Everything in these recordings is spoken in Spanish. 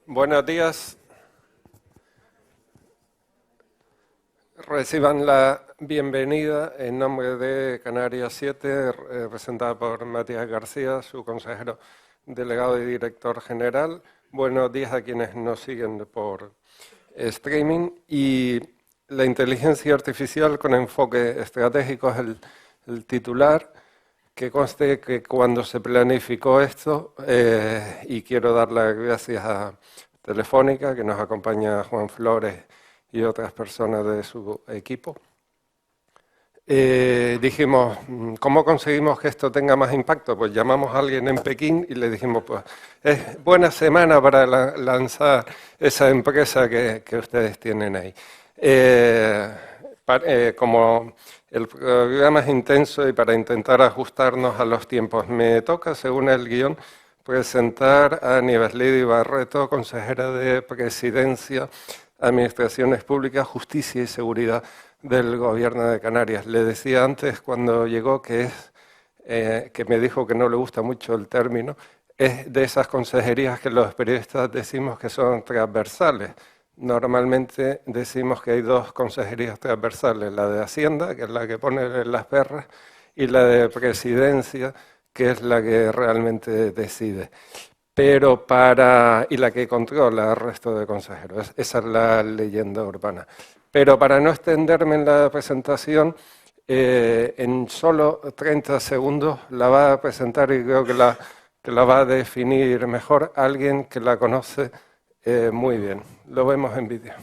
Buenos días. Reciban la bienvenida en nombre de Canarias 7, representada por Matías García, su consejero delegado y director general. Buenos días a quienes nos siguen por streaming. Y la inteligencia artificial con enfoque estratégico es el titular. Que conste que cuando se planificó esto, y quiero dar las gracias a Telefónica, que nos acompaña Juan Flores y otras personas de su equipo, dijimos, ¿cómo conseguimos que esto tenga más impacto? Pues llamamos a alguien en Pekín y le dijimos, pues es buena semana para lanzar esa empresa que ustedes tienen ahí. Como el programa es intenso y para intentar ajustarnos a los tiempos, me toca, según el guión, presentar a Nieves Lidy Barreto, consejera de Presidencia, Administraciones Públicas, Justicia y Seguridad del Gobierno de Canarias. Le decía antes, cuando llegó, que me dijo que no le gusta mucho el término, es de esas consejerías que los periodistas decimos que son transversales. Normalmente decimos que hay dos consejerías transversales, la de Hacienda, que es la que pone las perras, y la de Presidencia, que es la que realmente decide. Y la que controla al resto de consejeros. Esa es la leyenda urbana. Pero para no extenderme en la presentación, en solo 30 segundos la va a presentar y creo que la va a definir mejor alguien que la conoce muy bien. Lo vemos en vídeo.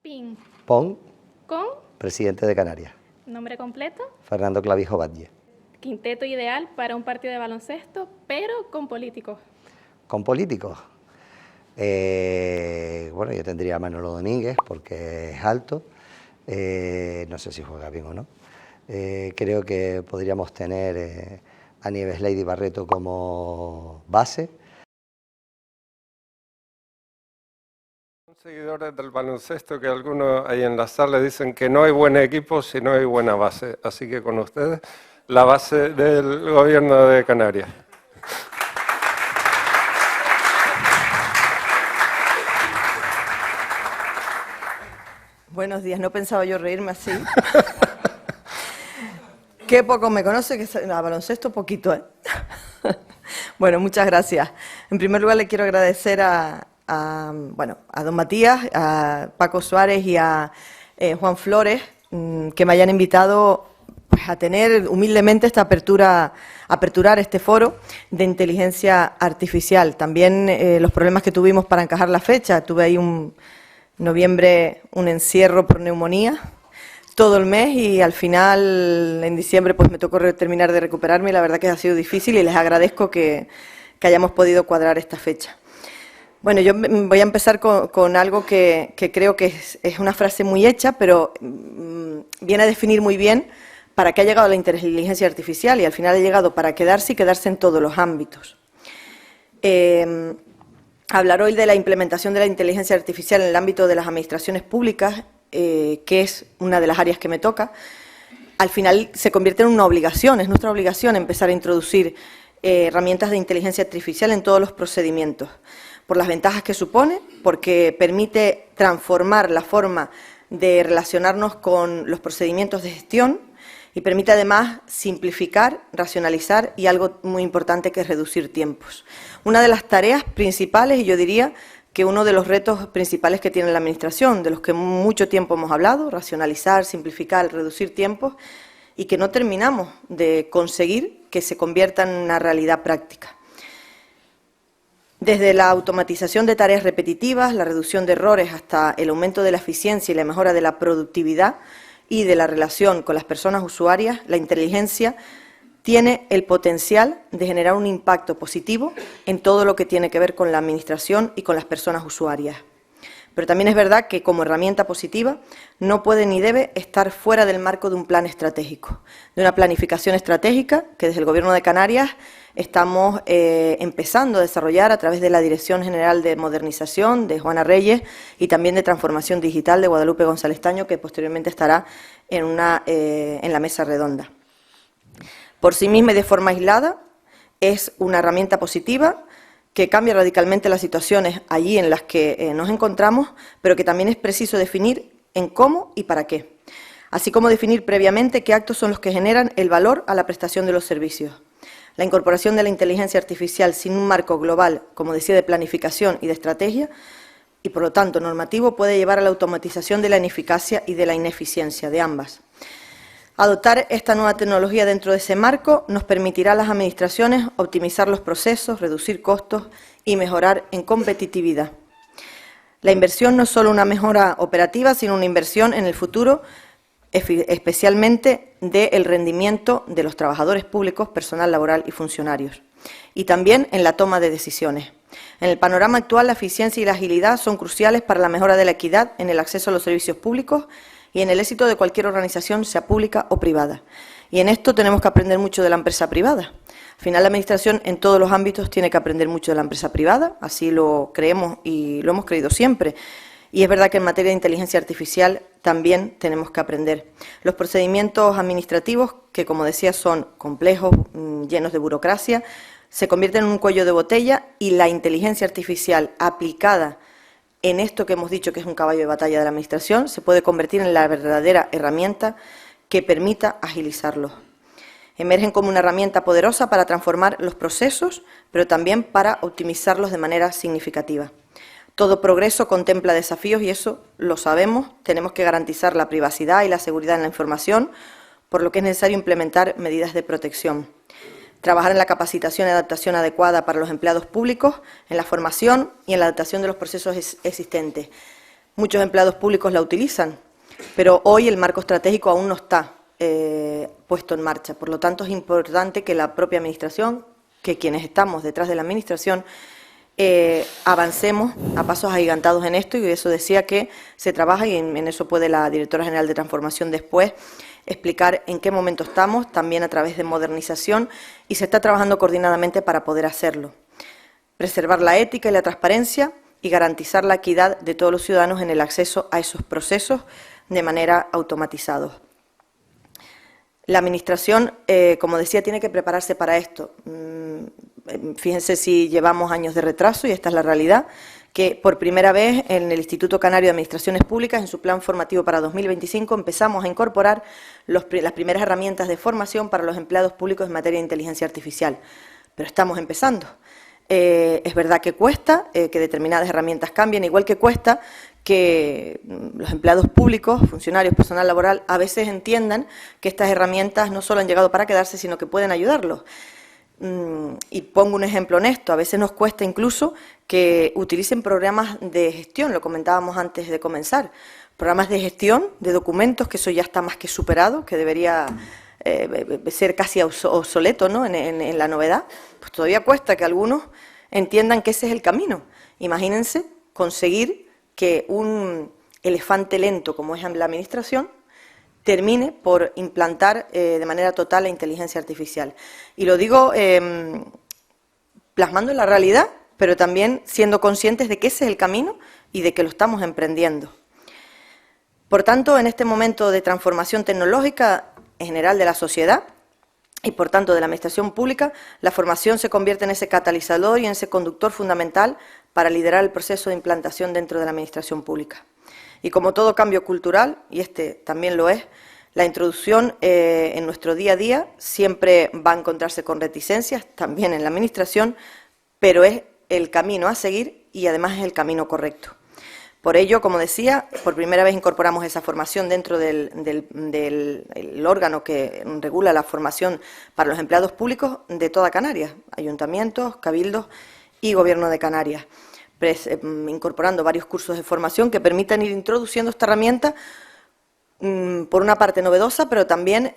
Pin. Pon. Con. Presidente de Canarias. Nombre completo. Fernando Clavijo Batlle. Quinteto ideal para un partido de baloncesto, pero con políticos. ¿Con políticos? Bueno, yo tendría a Manolo Domínguez porque es alto. No sé si juega bien o no. Creo que podríamos tener a Nieves Lidy Barreto como base. Seguidores del baloncesto, que algunos ahí en la sala dicen que no hay buen equipo si no hay buena base. Así que con ustedes, la base del Gobierno de Canarias. Buenos días, no pensaba yo reírme así. Qué poco me conoce, que a baloncesto poquito, ¿eh? Bueno, muchas gracias. En primer lugar, le quiero agradecer a don Matías, a Paco Suárez y a Juan Flores, que me hayan invitado pues, a tener humildemente esta aperturar este foro de inteligencia artificial. También los problemas que tuvimos para encajar la fecha. Tuve ahí noviembre un encierro por neumonía todo el mes y al final en diciembre pues me tocó terminar de recuperarme y la verdad que ha sido difícil y les agradezco que hayamos podido cuadrar esta fecha. Bueno, yo voy a empezar con algo que creo que es una frase muy hecha, pero viene a definir muy bien para qué ha llegado la inteligencia artificial y al final ha llegado para quedarse y quedarse en todos los ámbitos. Hablar hoy de la implementación de la inteligencia artificial en el ámbito de las administraciones públicas, que es una de las áreas que me toca, al final se convierte en una obligación, es nuestra obligación empezar a introducir herramientas de inteligencia artificial en todos los procedimientos, por las ventajas que supone, porque permite transformar la forma de relacionarnos con los procedimientos de gestión y permite además simplificar, racionalizar y algo muy importante que es reducir tiempos. Una de las tareas principales, y yo diría que uno de los retos principales que tiene la Administración, de los que mucho tiempo hemos hablado, racionalizar, simplificar, reducir tiempos, y que no terminamos de conseguir que se convierta en una realidad práctica. Desde la automatización de tareas repetitivas, la reducción de errores, hasta el aumento de la eficiencia y la mejora de la productividad y de la relación con las personas usuarias, la inteligencia tiene el potencial de generar un impacto positivo en todo lo que tiene que ver con la Administración y con las personas usuarias. Pero también es verdad que como herramienta positiva no puede ni debe estar fuera del marco de un plan estratégico, de una planificación estratégica que desde el Gobierno de Canarias estamos empezando a desarrollar a través de la Dirección General de Modernización de Juana Reyes y también de Transformación Digital de Guadalupe González Taño, que posteriormente estará en la mesa redonda. Por sí misma y de forma aislada es una herramienta positiva que cambia radicalmente las situaciones allí en las que nos encontramos, pero que también es preciso definir en cómo y para qué, así como definir previamente qué actos son los que generan el valor a la prestación de los servicios. La incorporación de la inteligencia artificial sin un marco global, como decía, de planificación y de estrategia, y por lo tanto normativo, puede llevar a la automatización de la ineficacia y de la ineficiencia de ambas. Adoptar esta nueva tecnología dentro de ese marco nos permitirá a las administraciones optimizar los procesos, reducir costos y mejorar en competitividad. La inversión no es solo una mejora operativa, sino una inversión en el futuro, especialmente del rendimiento de los trabajadores públicos, personal laboral y funcionarios, y también en la toma de decisiones. En el panorama actual, la eficiencia y la agilidad son cruciales para la mejora de la equidad en el acceso a los servicios públicos y en el éxito de cualquier organización, sea pública o privada. Y en esto tenemos que aprender mucho de la empresa privada. Al final, la Administración en todos los ámbitos tiene que aprender mucho de la empresa privada, así lo creemos y lo hemos creído siempre. Y es verdad que en materia de inteligencia artificial también tenemos que aprender. Los procedimientos administrativos, que como decía son complejos, llenos de burocracia, se convierten en un cuello de botella, y la inteligencia artificial aplicada en esto que hemos dicho que es un caballo de batalla de la Administración se puede convertir en la verdadera herramienta que permita agilizarlos. Emergen como una herramienta poderosa para transformar los procesos, pero también para optimizarlos de manera significativa. Todo progreso contempla desafíos y eso lo sabemos. Tenemos que garantizar la privacidad y la seguridad en la información, por lo que es necesario implementar medidas de protección. Trabajar en la capacitación y adaptación adecuada para los empleados públicos, en la formación y en la adaptación de los procesos existentes. Muchos empleados públicos la utilizan, pero hoy el marco estratégico aún no está puesto en marcha. Por lo tanto, es importante que la propia Administración, que quienes estamos detrás de la Administración, avancemos a pasos agigantados en esto, y eso decía que se trabaja, y en eso puede la Directora General de Transformación después explicar en qué momento estamos, también a través de modernización, y se está trabajando coordinadamente para poder hacerlo. Preservar la ética y la transparencia y garantizar la equidad de todos los ciudadanos en el acceso a esos procesos de manera automatizada. La Administración, como decía, tiene que prepararse para esto. Fíjense si llevamos años de retraso, y esta es la realidad, que por primera vez en el Instituto Canario de Administraciones Públicas, en su plan formativo para 2025, empezamos a incorporar las primeras herramientas de formación para los empleados públicos en materia de inteligencia artificial. Pero estamos empezando. Es verdad que cuesta que determinadas herramientas cambien, igual que cuesta que los empleados públicos, funcionarios, personal laboral, a veces entiendan que estas herramientas no solo han llegado para quedarse, sino que pueden ayudarlos. Y pongo un ejemplo honesto, a veces nos cuesta incluso que utilicen programas de gestión, lo comentábamos antes de comenzar, programas de gestión de documentos, que eso ya está más que superado, que debería ser casi obsoleto, ¿no?, en la novedad. Pues todavía cuesta que algunos entiendan que ese es el camino. Imagínense conseguir que un elefante lento como es la Administración termine por implantar de manera total la inteligencia artificial. Y lo digo plasmando en la realidad, pero también siendo conscientes de que ese es el camino y de que lo estamos emprendiendo. Por tanto, en este momento de transformación tecnológica en general de la sociedad y, por tanto, de la Administración pública, la formación se convierte en ese catalizador y en ese conductor fundamental para liderar el proceso de implantación dentro de la Administración pública. Y como todo cambio cultural, y este también lo es, la introducción en nuestro día a día siempre va a encontrarse con reticencias, también en la Administración, pero es el camino a seguir y además es el camino correcto. Por ello, como decía, por primera vez incorporamos esa formación dentro del órgano que regula la formación para los empleados públicos de toda Canarias, ayuntamientos, cabildos y Gobierno de Canarias, incorporando varios cursos de formación que permitan ir introduciendo esta herramienta, por una parte novedosa, pero también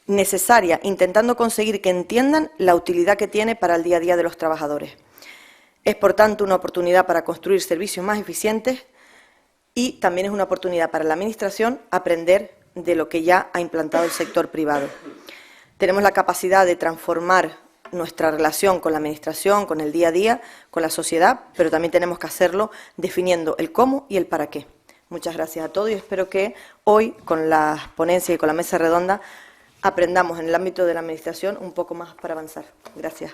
necesaria, intentando conseguir que entiendan la utilidad que tiene para el día a día de los trabajadores. Es, por tanto, una oportunidad para construir servicios más eficientes y también es una oportunidad para la Administración aprender de lo que ya ha implantado el sector privado. Tenemos la capacidad de transformar nuestra relación con la Administración, con el día a día, con la sociedad, pero también tenemos que hacerlo definiendo el cómo y el para qué. Muchas gracias a todos y espero que hoy, con la ponencia y con la mesa redonda, aprendamos en el ámbito de la administración un poco más para avanzar. Gracias.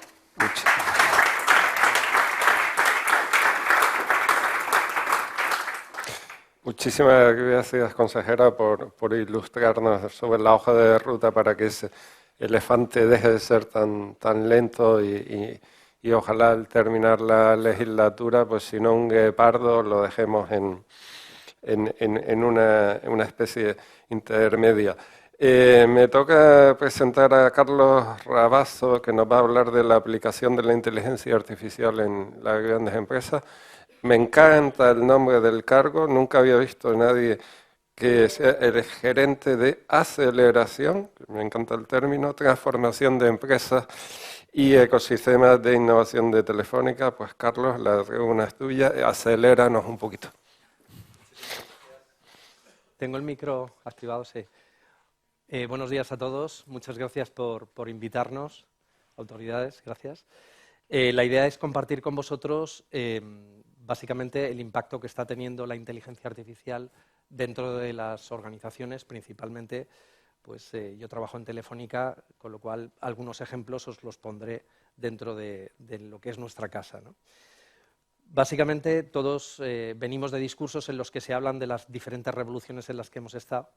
Muchísimas gracias, consejera, por ilustrarnos sobre la hoja de ruta para que ese elefante deje de ser tan lento y ojalá al terminar la legislatura, pues si no un guepardo, lo dejemos en una especie intermedia. Me toca presentar a Carlos Rabazzo, que nos va a hablar de la aplicación de la inteligencia artificial en las grandes empresas. Me encanta el nombre del cargo, nunca había visto a nadie que sea el gerente de aceleración, me encanta el término, transformación de empresas y ecosistemas de innovación de Telefónica. Pues Carlos, la tribuna es tuya, aceléranos un poquito. Tengo el micro activado, sí. Buenos días a todos, muchas gracias por invitarnos, autoridades, gracias. La idea es compartir con vosotros básicamente el impacto que está teniendo la inteligencia artificial dentro de las organizaciones, principalmente, pues yo trabajo en Telefónica, con lo cual algunos ejemplos os los pondré dentro de lo que es nuestra casa, ¿no? Básicamente todos venimos de discursos en los que se hablan de las diferentes revoluciones en las que hemos estado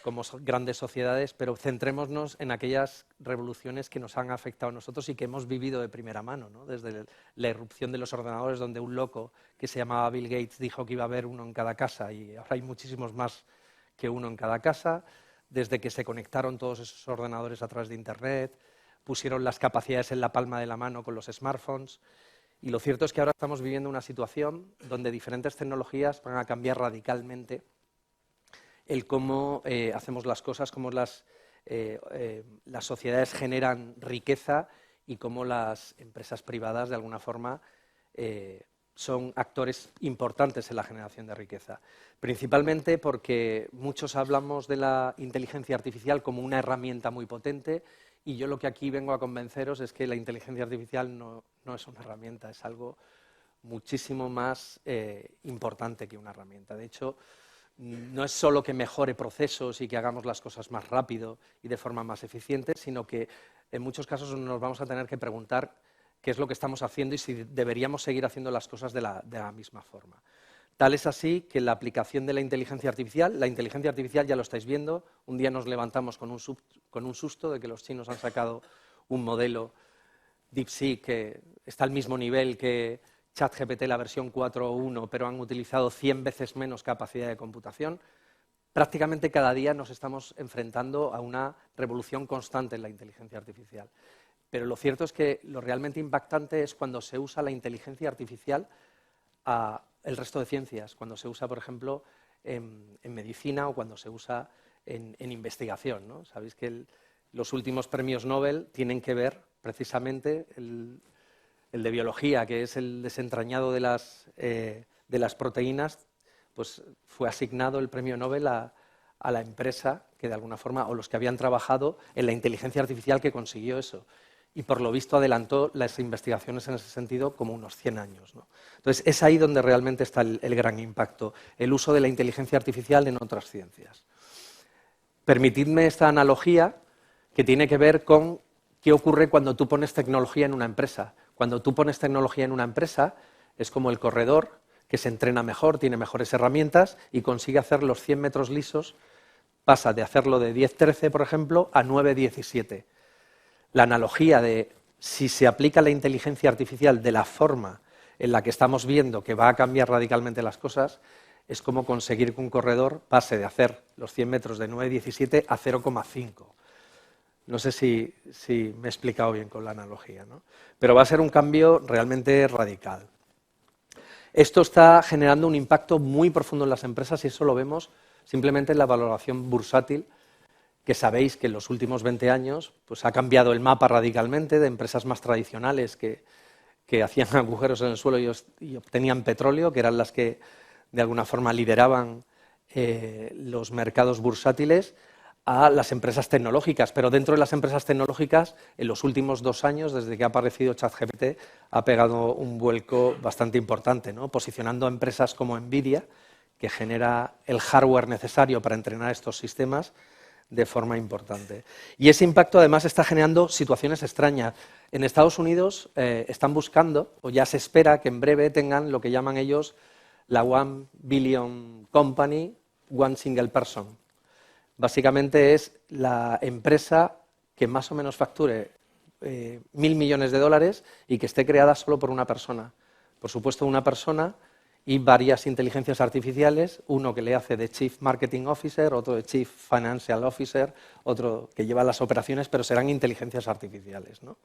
como grandes sociedades, pero centrémonos en aquellas revoluciones que nos han afectado a nosotros y que hemos vivido de primera mano, ¿no? Desde la irrupción de los ordenadores, donde un loco que se llamaba Bill Gates dijo que iba a haber uno en cada casa y ahora hay muchísimos más que uno en cada casa, desde que se conectaron todos esos ordenadores a través de Internet, pusieron las capacidades en la palma de la mano con los smartphones. Y lo cierto es que ahora estamos viviendo una situación donde diferentes tecnologías van a cambiar radicalmente el cómo hacemos las cosas, cómo las sociedades generan riqueza y cómo las empresas privadas, de alguna forma, son actores importantes en la generación de riqueza. Principalmente porque muchos hablamos de la inteligencia artificial como una herramienta muy potente y yo lo que aquí vengo a convenceros es que la inteligencia artificial no es una herramienta, es algo muchísimo más importante que una herramienta. De hecho, no es solo que mejore procesos y que hagamos las cosas más rápido y de forma más eficiente, sino que en muchos casos nos vamos a tener que preguntar qué es lo que estamos haciendo y si deberíamos seguir haciendo las cosas de la misma forma. Tal es así que la aplicación de la inteligencia artificial ya lo estáis viendo, un día nos levantamos con un susto de que los chinos han sacado un modelo DeepSeek que está al mismo nivel que ChatGPT la versión 4.1, pero han utilizado 100 veces menos capacidad de computación. Prácticamente cada día nos estamos enfrentando a una revolución constante en la inteligencia artificial. Pero lo cierto es que lo realmente impactante es cuando se usa la inteligencia artificial a el resto de ciencias, cuando se usa, por ejemplo, en medicina o cuando se usa en investigación, ¿no? Sabéis que los últimos premios Nobel tienen que ver precisamente el de biología, que es el desentrañado de las proteínas, pues fue asignado el premio Nobel a la empresa que de alguna forma, o los que habían trabajado en la inteligencia artificial que consiguió eso. Y por lo visto adelantó las investigaciones en ese sentido como unos 100 años, ¿no? Entonces es ahí donde realmente está el gran impacto, el uso de la inteligencia artificial en otras ciencias. Permitidme esta analogía que tiene que ver con qué ocurre cuando tú pones tecnología en una empresa. Cuando tú pones tecnología en una empresa es como el corredor que se entrena mejor, tiene mejores herramientas y consigue hacer los 100 metros lisos, pasa de hacerlo de 10-13, por ejemplo, a 9-17. La analogía de si se aplica la inteligencia artificial de la forma en la que estamos viendo que va a cambiar radicalmente las cosas es como conseguir que un corredor pase de hacer los 100 metros de 9-17 a 0,5. No sé si me he explicado bien con la analogía, ¿no? Pero va a ser un cambio realmente radical. Esto está generando un impacto muy profundo en las empresas y eso lo vemos simplemente en la valoración bursátil, que sabéis que en los últimos 20 años pues, ha cambiado el mapa radicalmente de empresas más tradicionales que hacían agujeros en el suelo y obtenían petróleo, que eran las que de alguna forma lideraban los mercados bursátiles, a las empresas tecnológicas. Pero dentro de las empresas tecnológicas, en los últimos 2 años, desde que ha aparecido ChatGPT, ha pegado un vuelco bastante importante, ¿no? Posicionando a empresas como Nvidia, que genera el hardware necesario para entrenar estos sistemas, de forma importante. Y ese impacto además está generando situaciones extrañas. En Estados Unidos están buscando, o ya se espera que en breve tengan lo que llaman ellos la One Billion Company, One Single Person. Básicamente es la empresa que más o menos facture 1.000 millones de dólares y que esté creada solo por una persona. Por supuesto, una persona y varias inteligencias artificiales, uno que le hace de Chief Marketing Officer, otro de Chief Financial Officer, otro que lleva las operaciones, pero serán inteligencias artificiales, ¿no?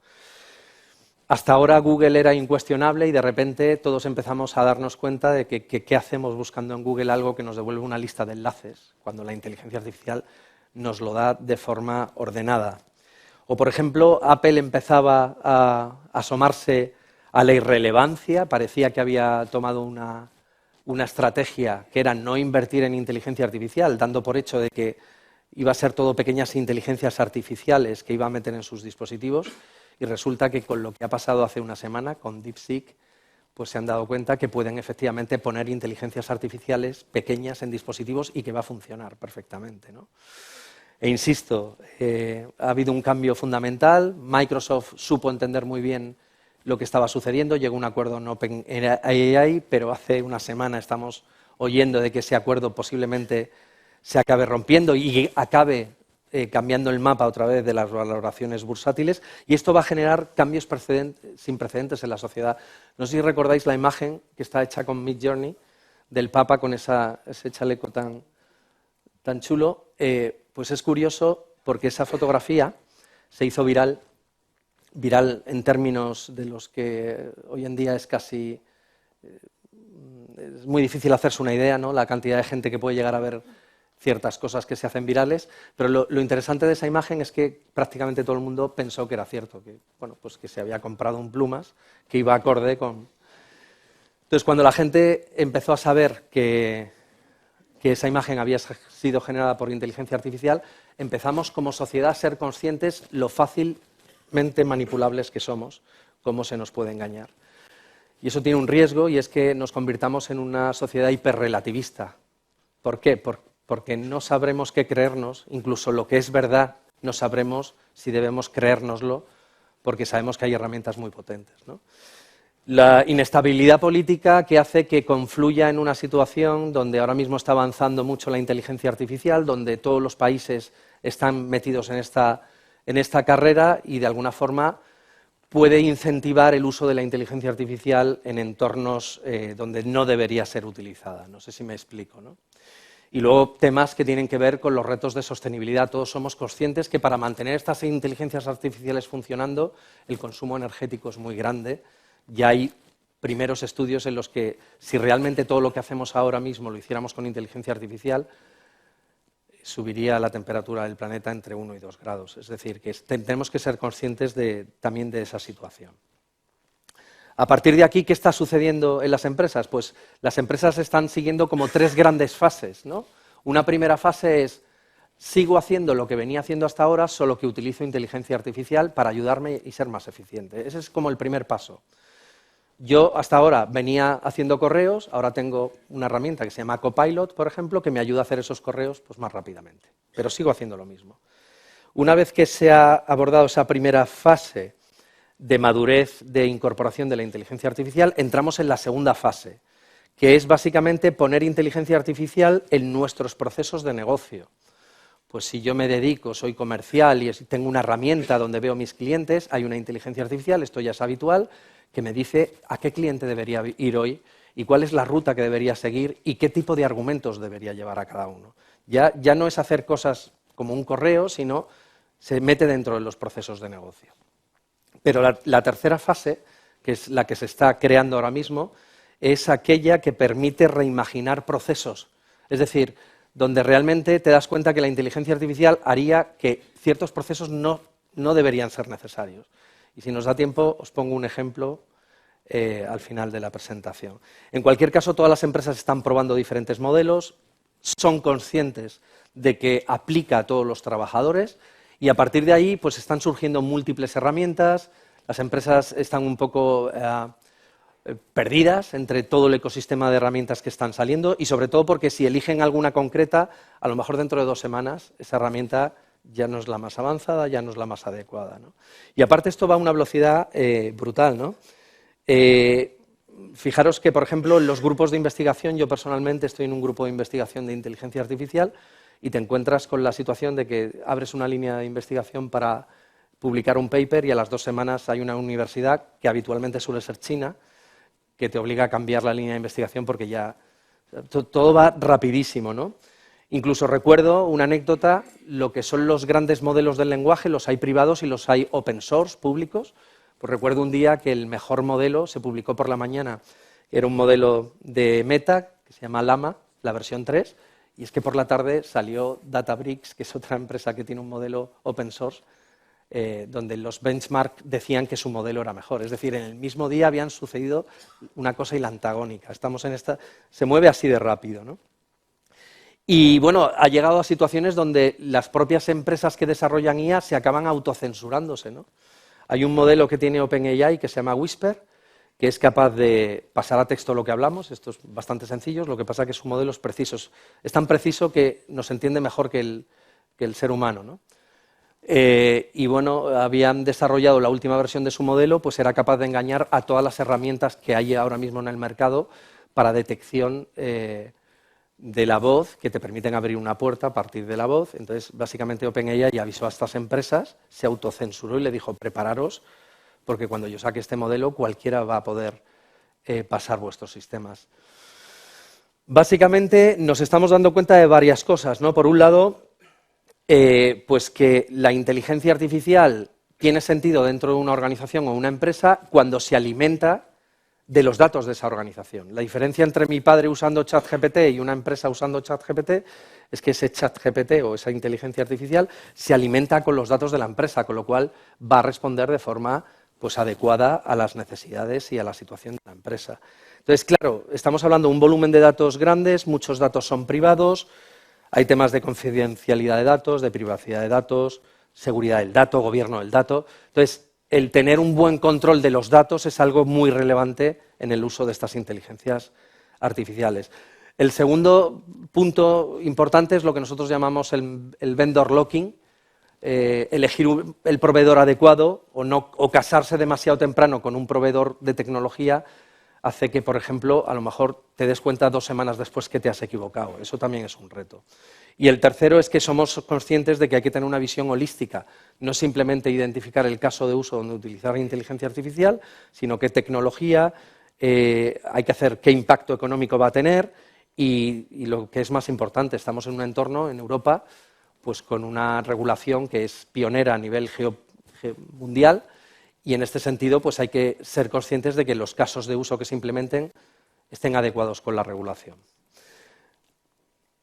Hasta ahora Google era incuestionable y de repente todos empezamos a darnos cuenta de que qué hacemos buscando en Google algo que nos devuelve una lista de enlaces, cuando la inteligencia artificial nos lo da de forma ordenada. O, por ejemplo, Apple empezaba a asomarse a la irrelevancia, parecía que había tomado una estrategia que era no invertir en inteligencia artificial, dando por hecho de que iba a ser todo pequeñas inteligencias artificiales que iba a meter en sus dispositivos, y resulta que con lo que ha pasado hace una semana con DeepSeek, pues se han dado cuenta que pueden efectivamente poner inteligencias artificiales pequeñas en dispositivos y que va a funcionar perfectamente, ¿no? E insisto, ha habido un cambio fundamental, Microsoft supo entender muy bien lo que estaba sucediendo, llegó a un acuerdo en OpenAI, pero hace una semana estamos oyendo de que ese acuerdo posiblemente se acabe rompiendo y acabe cambiando el mapa otra vez de las valoraciones bursátiles, y esto va a generar cambios sin precedentes en la sociedad. No sé si recordáis la imagen que está hecha con Midjourney del Papa con ese chaleco tan chulo. Pues es curioso porque esa fotografía se hizo viral en términos de los que hoy en día es casi... es muy difícil hacerse una idea, ¿no? La cantidad de gente que puede llegar a ver ciertas cosas que se hacen virales, pero lo interesante de esa imagen es que prácticamente todo el mundo pensó que era cierto, que, bueno, pues que se había comprado un plumas que iba acorde con... Entonces, cuando la gente empezó a saber que esa imagen había sido generada por inteligencia artificial, empezamos como sociedad a ser conscientes lo fácilmente manipulables que somos, cómo se nos puede engañar. Y eso tiene un riesgo, y es que nos convirtamos en una sociedad hiperrelativista. ¿Por qué? Porque no sabremos qué creernos, incluso lo que es verdad, no sabremos si debemos creérnoslo, porque sabemos que hay herramientas muy potentes, ¿no? La inestabilidad política que hace que confluya en una situación donde ahora mismo está avanzando mucho la inteligencia artificial, donde todos los países están metidos en esta carrera y de alguna forma puede incentivar el uso de la inteligencia artificial en entornos donde no debería ser utilizada. No sé si me explico, ¿no? Y luego temas que tienen que ver con los retos de sostenibilidad. Todos somos conscientes que para mantener estas inteligencias artificiales funcionando, el consumo energético es muy grande. Ya hay primeros estudios en los que, si realmente todo lo que hacemos ahora mismo lo hiciéramos con inteligencia artificial, subiría la temperatura del planeta entre 1 y 2 grados. Es decir, que tenemos que ser conscientes también de esa situación. A partir de aquí, ¿qué está sucediendo en las empresas? Pues las empresas están siguiendo como 3 grandes fases, ¿no? Una primera fase es, sigo haciendo lo que venía haciendo hasta ahora, solo que utilizo inteligencia artificial para ayudarme y ser más eficiente. Ese es como el primer paso. Yo hasta ahora venía haciendo correos, ahora tengo una herramienta que se llama Copilot, por ejemplo, que me ayuda a hacer esos correos pues, más rápidamente, pero sigo haciendo lo mismo. Una vez que se ha abordado esa primera fase de madurez de incorporación de la inteligencia artificial, entramos en la segunda fase, que es básicamente poner inteligencia artificial en nuestros procesos de negocio. Pues si yo me dedico, soy comercial y tengo una herramienta donde veo mis clientes, hay una inteligencia artificial, esto ya es habitual, que me dice a qué cliente debería ir hoy y cuál es la ruta que debería seguir y qué tipo de argumentos debería llevar a cada uno. Ya no es hacer cosas como un correo, sino se mete dentro de los procesos de negocio. Pero la tercera fase, que es la que se está creando ahora mismo, es aquella que permite reimaginar procesos. Es decir, donde realmente te das cuenta que la inteligencia artificial haría que ciertos procesos no deberían ser necesarios. Y si nos da tiempo, os pongo un ejemplo al final de la presentación. En cualquier caso, todas las empresas están probando diferentes modelos, son conscientes de que aplica a todos los trabajadores y a partir de ahí pues están surgiendo múltiples herramientas, las empresas están un poco perdidas entre todo el ecosistema de herramientas que están saliendo y sobre todo porque si eligen alguna concreta, a lo mejor dentro de 2 semanas esa herramienta ya no es la más avanzada, ya no es la más adecuada, ¿no? Y aparte esto va a una velocidad brutal, ¿no? Fijaros que, por ejemplo, en los grupos de investigación, yo personalmente estoy en un grupo de investigación de inteligencia artificial y te encuentras con la situación de que abres una línea de investigación para publicar un paper y a las 2 semanas hay una universidad, que habitualmente suele ser China, que te obliga a cambiar la línea de investigación porque ya todo va rapidísimo, ¿no? Incluso recuerdo una anécdota, lo que son los grandes modelos del lenguaje, los hay privados y los hay open source, públicos. Pues recuerdo un día que el mejor modelo se publicó por la mañana, era un modelo de Meta, que se llama Llama, la versión 3, y es que por la tarde salió Databricks, que es otra empresa que tiene un modelo open source, donde los benchmark decían que su modelo era mejor. Es decir, en el mismo día habían sucedido una cosa y la antagónica. Estamos en esta, se mueve así de rápido, ¿no? Y bueno, ha llegado a situaciones donde las propias empresas que desarrollan IA se acaban autocensurándose, ¿no? Hay un modelo que tiene OpenAI que se llama Whisper, que es capaz de pasar a texto lo que hablamos. Esto es bastante sencillo, lo que pasa es que su modelo es preciso. Es tan preciso que nos entiende mejor que el ser humano, ¿no? Y bueno, habían desarrollado la última versión de su modelo, pues era capaz de engañar a todas las herramientas que hay ahora mismo en el mercado para detección de la voz, que te permiten abrir una puerta a partir de la voz. Entonces, básicamente OpenAI avisó a estas empresas, se autocensuró y le dijo, prepararos, porque cuando yo saque este modelo cualquiera va a poder pasar vuestros sistemas. Básicamente nos estamos dando cuenta de varias cosas, ¿no? Por un lado, pues que la inteligencia artificial tiene sentido dentro de una organización o una empresa cuando se alimenta de los datos de esa organización. La diferencia entre mi padre usando ChatGPT y una empresa usando ChatGPT es que ese ChatGPT o esa inteligencia artificial se alimenta con los datos de la empresa, con lo cual va a responder de forma pues, adecuada a las necesidades y a la situación de la empresa. Entonces, claro, estamos hablando de un volumen de datos grandes, muchos datos son privados, hay temas de confidencialidad de datos, de privacidad de datos, seguridad del dato, gobierno del dato. Entonces, el tener un buen control de los datos es algo muy relevante en el uso de estas inteligencias artificiales. El segundo punto importante es lo que nosotros llamamos el vendor locking, elegir el proveedor adecuado o casarse demasiado temprano con un proveedor de tecnología hace que, por ejemplo, a lo mejor te des cuenta 2 semanas después que te has equivocado. Eso también es un reto. Y el tercero es que somos conscientes de que hay que tener una visión holística, no simplemente identificar el caso de uso donde utilizar inteligencia artificial, sino qué tecnología, hay que hacer qué impacto económico va a tener y lo que es más importante, estamos en un entorno en Europa pues con una regulación que es pionera a nivel mundial y en este sentido pues hay que ser conscientes de que los casos de uso que se implementen estén adecuados con la regulación.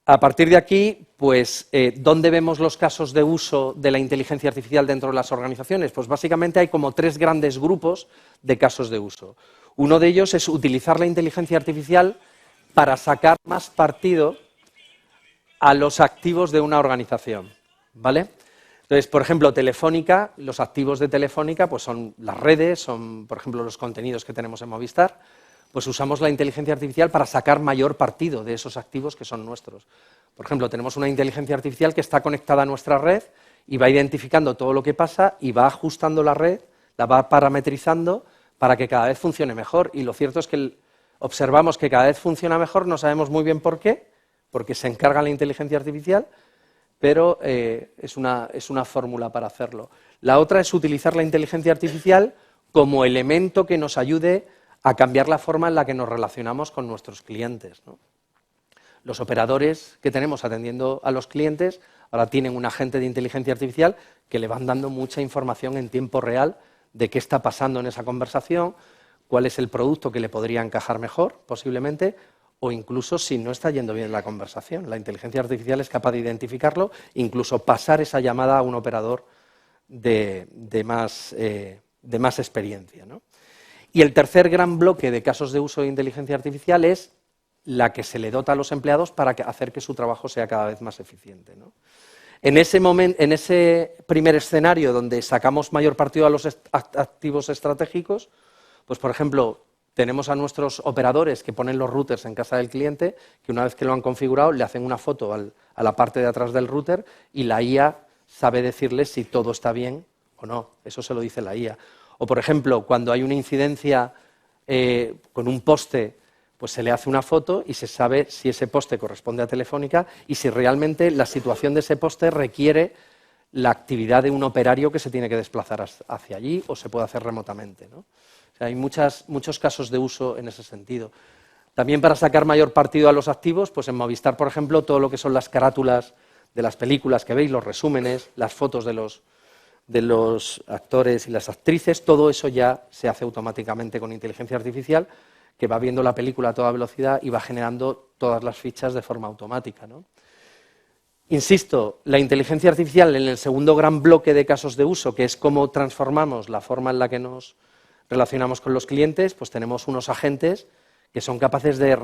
A partir de aquí, pues, ¿dónde vemos los casos de uso de la inteligencia artificial dentro de las organizaciones? Pues básicamente hay como 3 grandes grupos de casos de uso. Uno de ellos es utilizar la inteligencia artificial para sacar más partido a los activos de una organización, ¿vale? Entonces, por ejemplo, Telefónica, los activos de Telefónica pues son las redes, son, por ejemplo, los contenidos que tenemos en Movistar. Pues usamos la inteligencia artificial para sacar mayor partido de esos activos que son nuestros. Por ejemplo, tenemos una inteligencia artificial que está conectada a nuestra red y va identificando todo lo que pasa y va ajustando la red, la va parametrizando para que cada vez funcione mejor. Y lo cierto es que observamos que cada vez funciona mejor, no sabemos muy bien por qué, porque se encarga la inteligencia artificial, pero es una fórmula para hacerlo. La otra es utilizar la inteligencia artificial como elemento que nos ayude a cambiar la forma en la que nos relacionamos con nuestros clientes, ¿no? Los operadores que tenemos atendiendo a los clientes ahora tienen un agente de inteligencia artificial que le van dando mucha información en tiempo real de qué está pasando en esa conversación, cuál es el producto que le podría encajar mejor, posiblemente, o incluso si no está yendo bien la conversación. La inteligencia artificial es capaz de identificarlo, incluso pasar esa llamada a un operador de más experiencia, ¿no? Y el tercer gran bloque de casos de uso de inteligencia artificial es la que se le dota a los empleados para hacer que su trabajo sea cada vez más eficiente, ¿no? En ese primer escenario donde sacamos mayor partido a los activos estratégicos, pues por ejemplo, tenemos a nuestros operadores que ponen los routers en casa del cliente, que una vez que lo han configurado le hacen una foto a la parte de atrás del router y la IA sabe decirles si todo está bien o no. Eso se lo dice la IA. O, por ejemplo, cuando hay una incidencia con un poste, pues se le hace una foto y se sabe si ese poste corresponde a Telefónica y si realmente la situación de ese poste requiere la actividad de un operario que se tiene que desplazar hacia allí o se puede hacer remotamente, ¿no? O sea, hay muchos casos de uso en ese sentido. También para sacar mayor partido a los activos, pues en Movistar, por ejemplo, todo lo que son las carátulas de las películas que veis, los resúmenes, las fotos de los actores y las actrices, todo eso ya se hace automáticamente con inteligencia artificial, que va viendo la película a toda velocidad y va generando todas las fichas de forma automática, ¿no? Insisto, la inteligencia artificial en el segundo gran bloque de casos de uso, que es cómo transformamos la forma en la que nos relacionamos con los clientes, pues tenemos unos agentes que son capaces de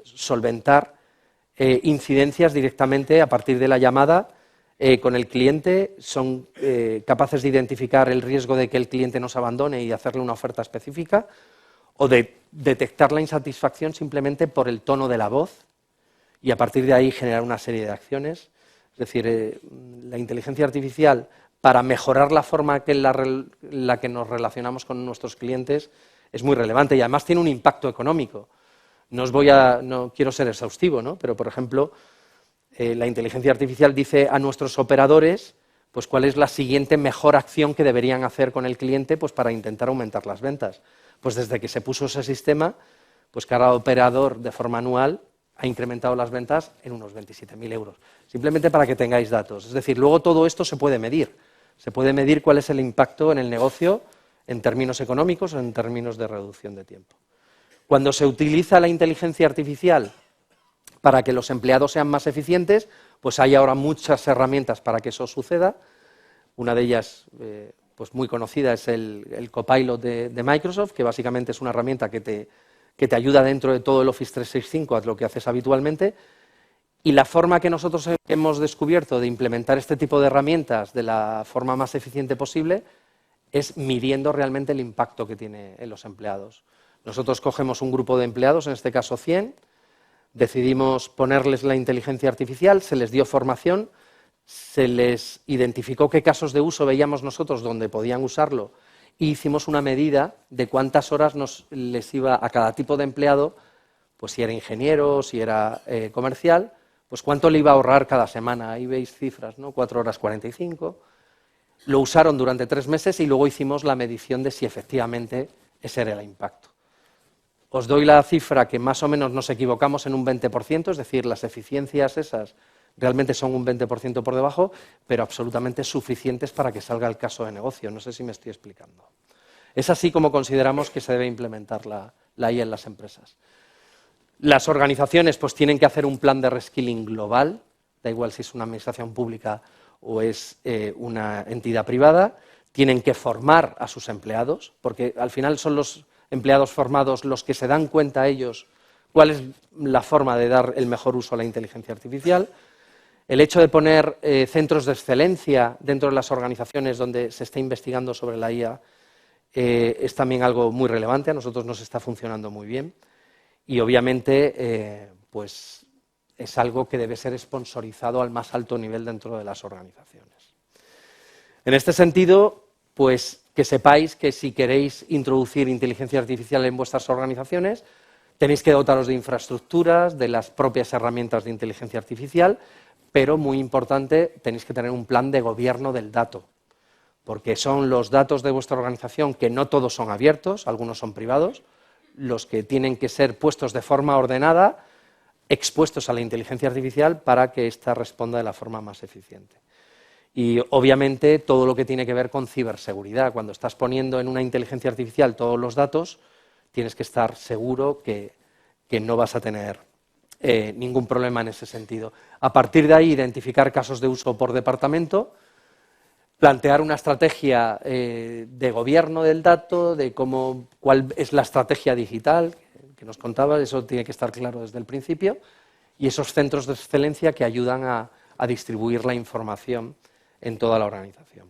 solventar incidencias directamente a partir de la llamada con el cliente, son capaces de identificar el riesgo de que el cliente nos abandone y hacerle una oferta específica, o de detectar la insatisfacción simplemente por el tono de la voz y a partir de ahí generar una serie de acciones. Es decir, la inteligencia artificial, para mejorar la forma en la que nos relacionamos con nuestros clientes, es muy relevante y además tiene un impacto económico. No quiero ser exhaustivo, ¿no? Pero, por ejemplo, la inteligencia artificial dice a nuestros operadores pues, cuál es la siguiente mejor acción que deberían hacer con el cliente pues, para intentar aumentar las ventas. Pues desde que se puso ese sistema, pues cada operador de forma anual ha incrementado las ventas en unos 27.000 euros. Simplemente para que tengáis datos. Es decir, luego todo esto se puede medir. Se puede medir cuál es el impacto en el negocio en términos económicos o en términos de reducción de tiempo. Cuando se utiliza la inteligencia artificial para que los empleados sean más eficientes, pues hay ahora muchas herramientas para que eso suceda. Una de ellas pues muy conocida es el Copilot de Microsoft, que básicamente es una herramienta que te ayuda dentro de todo el Office 365 a lo que haces habitualmente. Y la forma que nosotros hemos descubierto de implementar este tipo de herramientas de la forma más eficiente posible es midiendo realmente el impacto que tiene en los empleados. Nosotros cogemos un grupo de empleados, en este caso 100, decidimos ponerles la inteligencia artificial, se les dio formación, se les identificó qué casos de uso veíamos nosotros donde podían usarlo y hicimos una medida de cuántas horas les iba a cada tipo de empleado, pues si era ingeniero, si era comercial, pues cuánto le iba a ahorrar cada semana. Ahí veis cifras, ¿no? 4 horas 45. Lo usaron durante 3 meses y luego hicimos la medición de si efectivamente ese era el impacto. Os doy la cifra que más o menos nos equivocamos en un 20%, es decir, las eficiencias esas realmente son un 20% por debajo, pero absolutamente suficientes para que salga el caso de negocio. No sé si me estoy explicando. Es así como consideramos que se debe implementar la IA en las empresas. Las organizaciones pues, tienen que hacer un plan de reskilling global, da igual si es una administración pública o es una entidad privada, tienen que formar a sus empleados, porque al final son los empleados formados los que se dan cuenta ellos cuál es la forma de dar el mejor uso a la inteligencia artificial. El hecho de poner centros de excelencia dentro de las organizaciones donde se está investigando sobre la IA es también algo muy relevante, a nosotros nos está funcionando muy bien y obviamente pues es algo que debe ser sponsorizado al más alto nivel dentro de las organizaciones. En este sentido, pues que sepáis que si queréis introducir inteligencia artificial en vuestras organizaciones, tenéis que dotaros de infraestructuras, de las propias herramientas de inteligencia artificial, pero muy importante, tenéis que tener un plan de gobierno del dato, porque son los datos de vuestra organización, que no todos son abiertos, algunos son privados, los que tienen que ser puestos de forma ordenada, expuestos a la inteligencia artificial para que ésta responda de la forma más eficiente. Y obviamente todo lo que tiene que ver con ciberseguridad. Cuando estás poniendo en una inteligencia artificial todos los datos, tienes que estar seguro que no vas a tener ningún problema en ese sentido. A partir de ahí, identificar casos de uso por departamento, plantear una estrategia de gobierno del dato, de cuál es la estrategia digital que nos contaba, eso tiene que estar claro desde el principio, y esos centros de excelencia que ayudan a distribuir la información en toda la organización.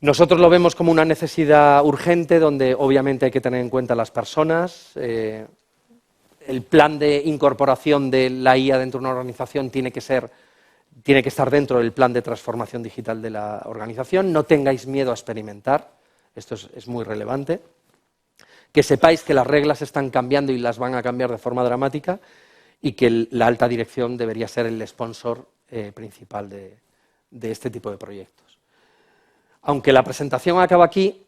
Nosotros lo vemos como una necesidad urgente donde obviamente hay que tener en cuenta las personas. El plan de incorporación de la IA dentro de una organización tiene que estar dentro del plan de transformación digital de la organización. No tengáis miedo a experimentar, esto es muy relevante. Que sepáis que las reglas están cambiando y las van a cambiar de forma dramática y que la alta dirección debería ser el sponsor principal de este tipo de proyectos. Aunque la presentación acaba aquí,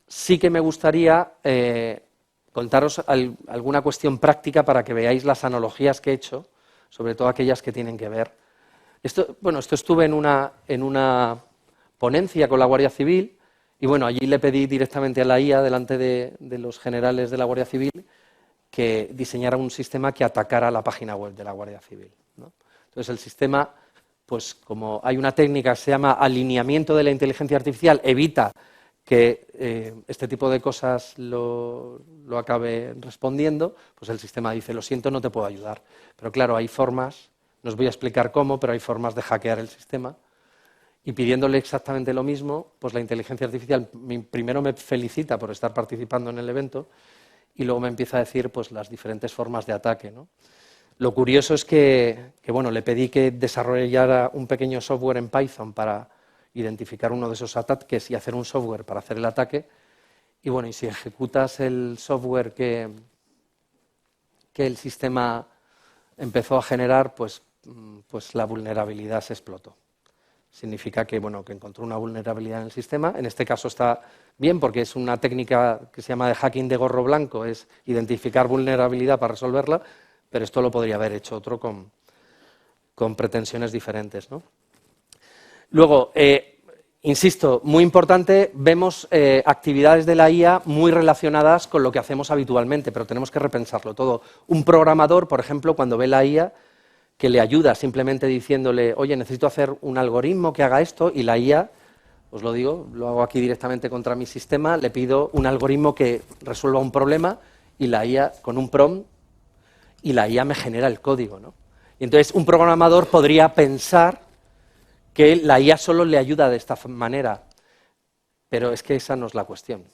sí que me gustaría contaros alguna cuestión práctica para que veáis las analogías que he hecho, sobre todo aquellas que tienen que ver. Esto estuve en una ponencia con la Guardia Civil y bueno, allí le pedí directamente a la IA, delante de los generales de la Guardia Civil, que diseñara un sistema que atacara la página web de la Guardia Civil, ¿no? Entonces el sistema, pues como hay una técnica que se llama alineamiento de la inteligencia artificial, evita que este tipo de cosas lo acabe respondiendo, pues el sistema dice, lo siento, no te puedo ayudar. Pero claro, hay formas, no os voy a explicar cómo, pero hay formas de hackear el sistema. Y pidiéndole exactamente lo mismo, pues la inteligencia artificial primero me felicita por estar participando en el evento y luego me empieza a decir pues, las diferentes formas de ataque, ¿no? Lo curioso es que bueno, le pedí que desarrollara un pequeño software en Python para identificar uno de esos ataques y hacer un software para hacer el ataque. Y bueno, y si ejecutas el software que el sistema empezó a generar, pues la vulnerabilidad se explotó. Significa que, bueno, que encontró una vulnerabilidad en el sistema. En este caso está bien porque es una técnica que se llama de hacking de gorro blanco, es identificar vulnerabilidad para resolverla, pero esto lo podría haber hecho otro con pretensiones diferentes, ¿no? Luego, insisto, muy importante, vemos actividades de la IA muy relacionadas con lo que hacemos habitualmente, pero tenemos que repensarlo todo. Un programador, por ejemplo, cuando ve la IA, que le ayuda simplemente diciéndole, oye, necesito hacer un algoritmo que haga esto, y la IA, os lo digo, lo hago aquí directamente contra mi sistema, le pido un algoritmo que resuelva un problema, y la IA, con un prompt, y la IA me genera el código, ¿no? Y entonces un programador podría pensar que la IA solo le ayuda de esta manera, pero es que esa no es la cuestión.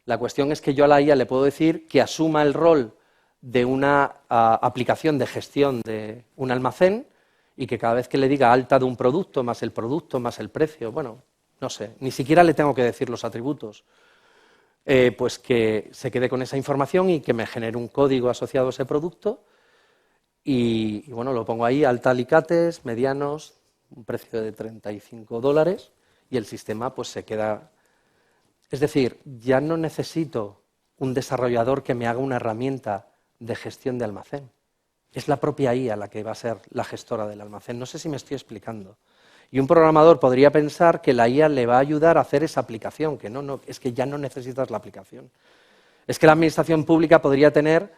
La cuestión es que yo a la IA le puedo decir que asuma el rol de una aplicación de gestión de un almacén y que cada vez que le diga alta de un producto, más el precio, bueno, no sé, ni siquiera le tengo que decir los atributos, pues que se quede con esa información y que me genere un código asociado a ese producto y bueno, lo pongo ahí, alta alicates, medianos, un precio de $35 y el sistema pues se queda. Es decir, ya no necesito un desarrollador que me haga una herramienta de gestión de almacén. Es la propia IA la que va a ser la gestora del almacén. No sé si me estoy explicando. Y un programador podría pensar que la IA le va a ayudar a hacer esa aplicación, que no, es que ya no necesitas la aplicación. Es que la administración pública podría tener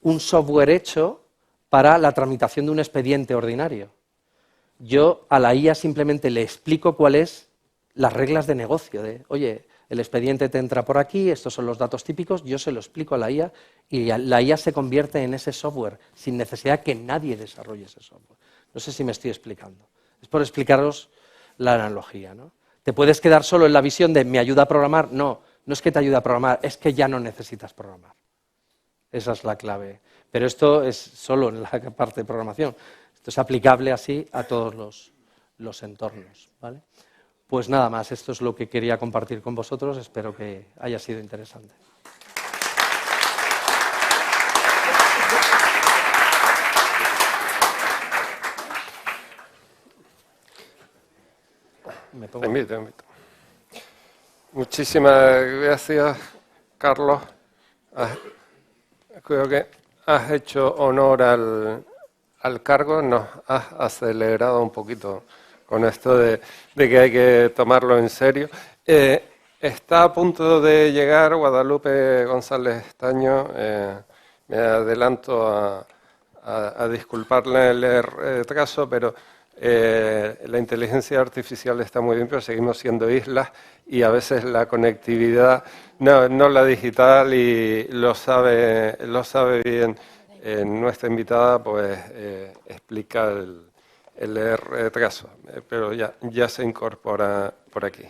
un software hecho para la tramitación de un expediente ordinario. Yo a la IA simplemente le explico cuáles las reglas de negocio, de, oye, el expediente te entra por aquí, estos son los datos típicos, yo se lo explico a la IA y la IA se convierte en ese software sin necesidad que nadie desarrolle ese software. No sé si me estoy explicando. Es por explicaros la analogía, ¿no? ¿Te puedes quedar solo en la visión de me ayuda a programar? No, no es que te ayude a programar, es que ya no necesitas programar. Esa es la clave. Pero esto es solo en la parte de programación. Esto es aplicable así a todos los entornos, ¿vale? Pues nada más, esto es lo que quería compartir con vosotros, espero que haya sido interesante. Te invito. Muchísimas gracias, Carlos. Creo que has hecho honor al cargo, nos has acelerado un poquito con esto de que hay que tomarlo en serio. Está a punto de llegar Guadalupe González Estaño. Me adelanto a disculparle el retraso, pero la inteligencia artificial está muy bien, pero seguimos siendo islas y a veces la conectividad, no la digital, y lo sabe bien nuestra invitada, pues explica el retraso, pero ya se incorpora por aquí.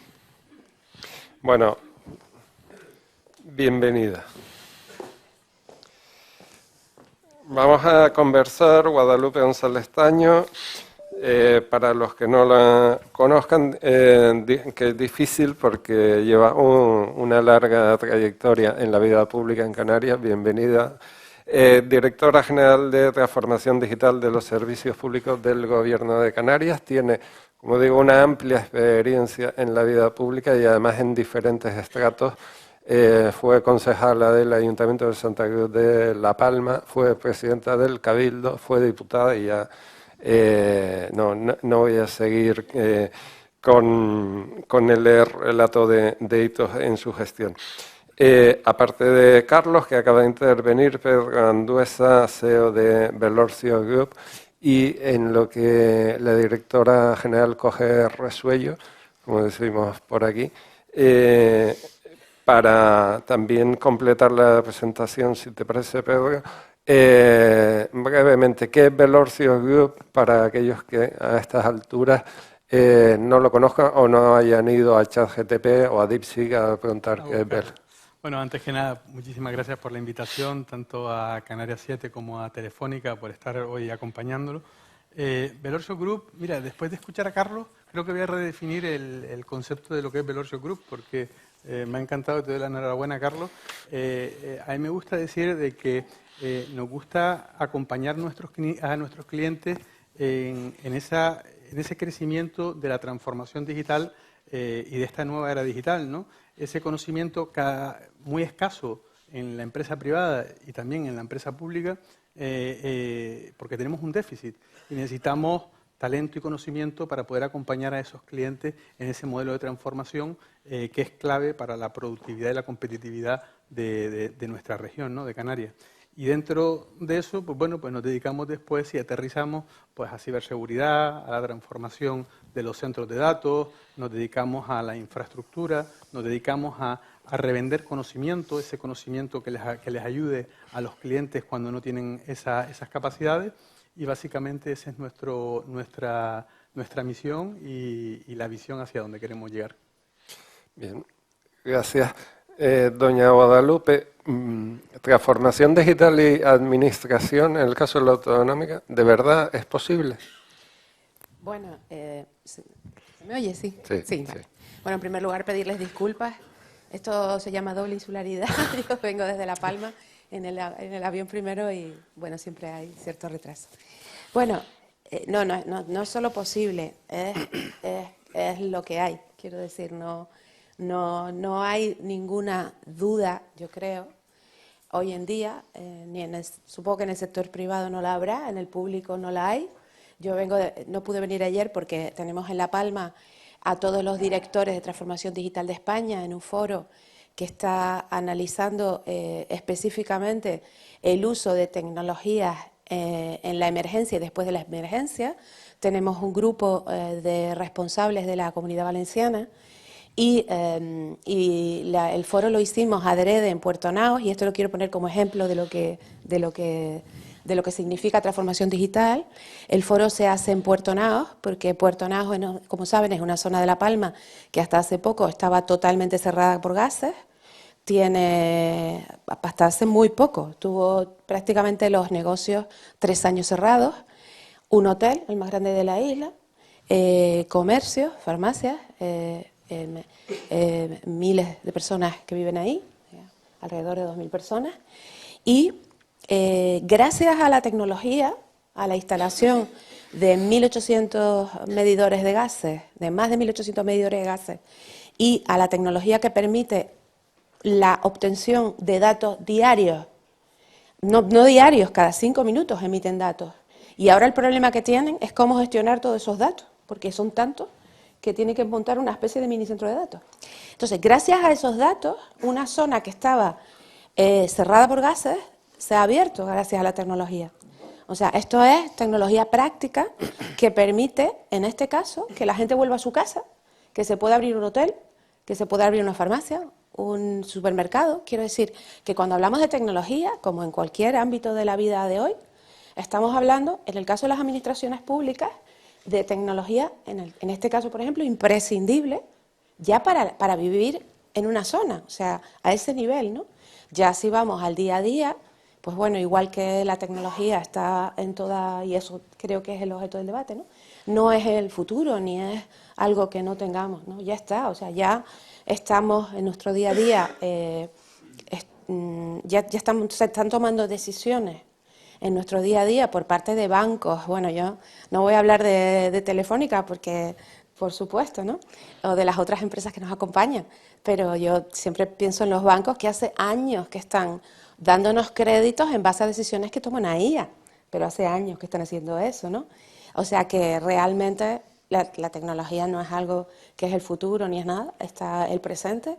Bueno, bienvenida. Vamos a conversar, Guadalupe González Taño, para los que no la conozcan, que es difícil porque lleva una larga trayectoria en la vida pública en Canarias. Bienvenida. Directora General de Transformación Digital de los Servicios Públicos del Gobierno de Canarias. Tiene, como digo, una amplia experiencia en la vida pública y además en diferentes estratos. Fue concejala del Ayuntamiento de Santa Cruz de La Palma, fue presidenta del Cabildo, fue diputada y ya no voy a seguir con el relato de hitos en su gestión. Aparte de Carlos, que acaba de intervenir, Pedro Andueza, CEO de Velorcio Group, y en lo que la directora general coge resuello, como decimos por aquí, para también completar la presentación, si te parece, Pedro, brevemente, ¿qué es Velorcio Group para aquellos que a estas alturas no lo conozcan o no hayan ido a ChatGPT o a DeepSeek a preguntar qué es Velorcio? Bueno, antes que nada, muchísimas gracias por la invitación, tanto a Canarias 7 como a Telefónica, por estar hoy acompañándolo. Velorcio Group, mira, después de escuchar a Carlos, creo que voy a redefinir el concepto de lo que es Velorcio Group, porque me ha encantado, te doy la enhorabuena, Carlos. A mí me gusta decir de que nos gusta acompañar a nuestros clientes en ese crecimiento de la transformación digital y de esta nueva era digital, ¿no? Ese conocimiento muy escaso en la empresa privada y también en la empresa pública, porque tenemos un déficit y necesitamos talento y conocimiento para poder acompañar a esos clientes en ese modelo de transformación que es clave para la productividad y la competitividad de nuestra región, ¿no?, de Canarias. Y dentro de eso, pues bueno, pues nos dedicamos después y aterrizamos pues a ciberseguridad, a la transformación de los centros de datos, nos dedicamos a la infraestructura, nos dedicamos a revender conocimiento, ese conocimiento que les ayude a los clientes cuando no tienen esas capacidades, y básicamente esa es nuestra misión y la visión hacia donde queremos llegar. Bien, gracias. Doña Guadalupe, transformación digital y administración, en el caso de la autonómica, ¿de verdad es posible? Bueno, ¿se me oye? Sí. Sí. Bueno, en primer lugar, pedirles disculpas. Esto se llama doble insularidad. Yo vengo desde La Palma en el avión primero y, bueno, siempre hay cierto retraso. Bueno, no es solo posible, es lo que hay. Quiero decir, no hay ninguna duda, yo creo, hoy en día, supongo que en el sector privado no la habrá, en el público no la hay. Yo no pude venir ayer porque tenemos en La Palma a todos los directores de transformación digital de España en un foro que está analizando específicamente el uso de tecnologías en la emergencia y después de la emergencia. Tenemos un grupo de responsables de la Comunidad Valenciana y el foro lo hicimos adrede en Puerto Naos, y esto lo quiero poner como ejemplo de lo que significa transformación digital. El foro se hace en Puerto Naos, porque Puerto Naos, como saben, es una zona de La Palma que hasta hace poco estaba totalmente cerrada por gases. Hasta hace muy poco, tuvo prácticamente los negocios 3 años cerrados, un hotel, el más grande de la isla, comercios, farmacias, miles de personas que viven ahí, alrededor de 2.000 personas, y gracias a la tecnología, a la instalación de 1.800 medidores de gases, de más de 1.800 medidores de gases, y a la tecnología que permite la obtención de datos diarios, no diarios, cada 5 minutos emiten datos. Y ahora el problema que tienen es cómo gestionar todos esos datos, porque son tantos que tienen que montar una especie de mini centro de datos. Entonces, gracias a esos datos, una zona que estaba cerrada por gases se ha abierto gracias a la tecnología. O sea, esto es tecnología práctica que permite, en este caso, que la gente vuelva a su casa, que se pueda abrir un hotel, que se pueda abrir una farmacia, un supermercado. Quiero decir que cuando hablamos de tecnología, como en cualquier ámbito de la vida de hoy, estamos hablando, en el caso de las administraciones públicas, de tecnología, en este caso, por ejemplo, imprescindible, ya para vivir en una zona, o sea, a ese nivel, ¿no? Ya si vamos al día a día, pues bueno, igual que la tecnología está en toda, y eso creo que es el objeto del debate, ¿no? No es el futuro, ni es algo que no tengamos, ¿no? Ya está, o sea, ya estamos en nuestro día a día, ya se están tomando decisiones en nuestro día a día por parte de bancos. Bueno, yo no voy a hablar de Telefónica porque, por supuesto, ¿no? O de las otras empresas que nos acompañan, pero yo siempre pienso en los bancos que hace años que están dándonos créditos en base a decisiones que toman a IA, pero hace años que están haciendo eso, ¿no? O sea que realmente la tecnología no es algo que es el futuro ni es nada, está el presente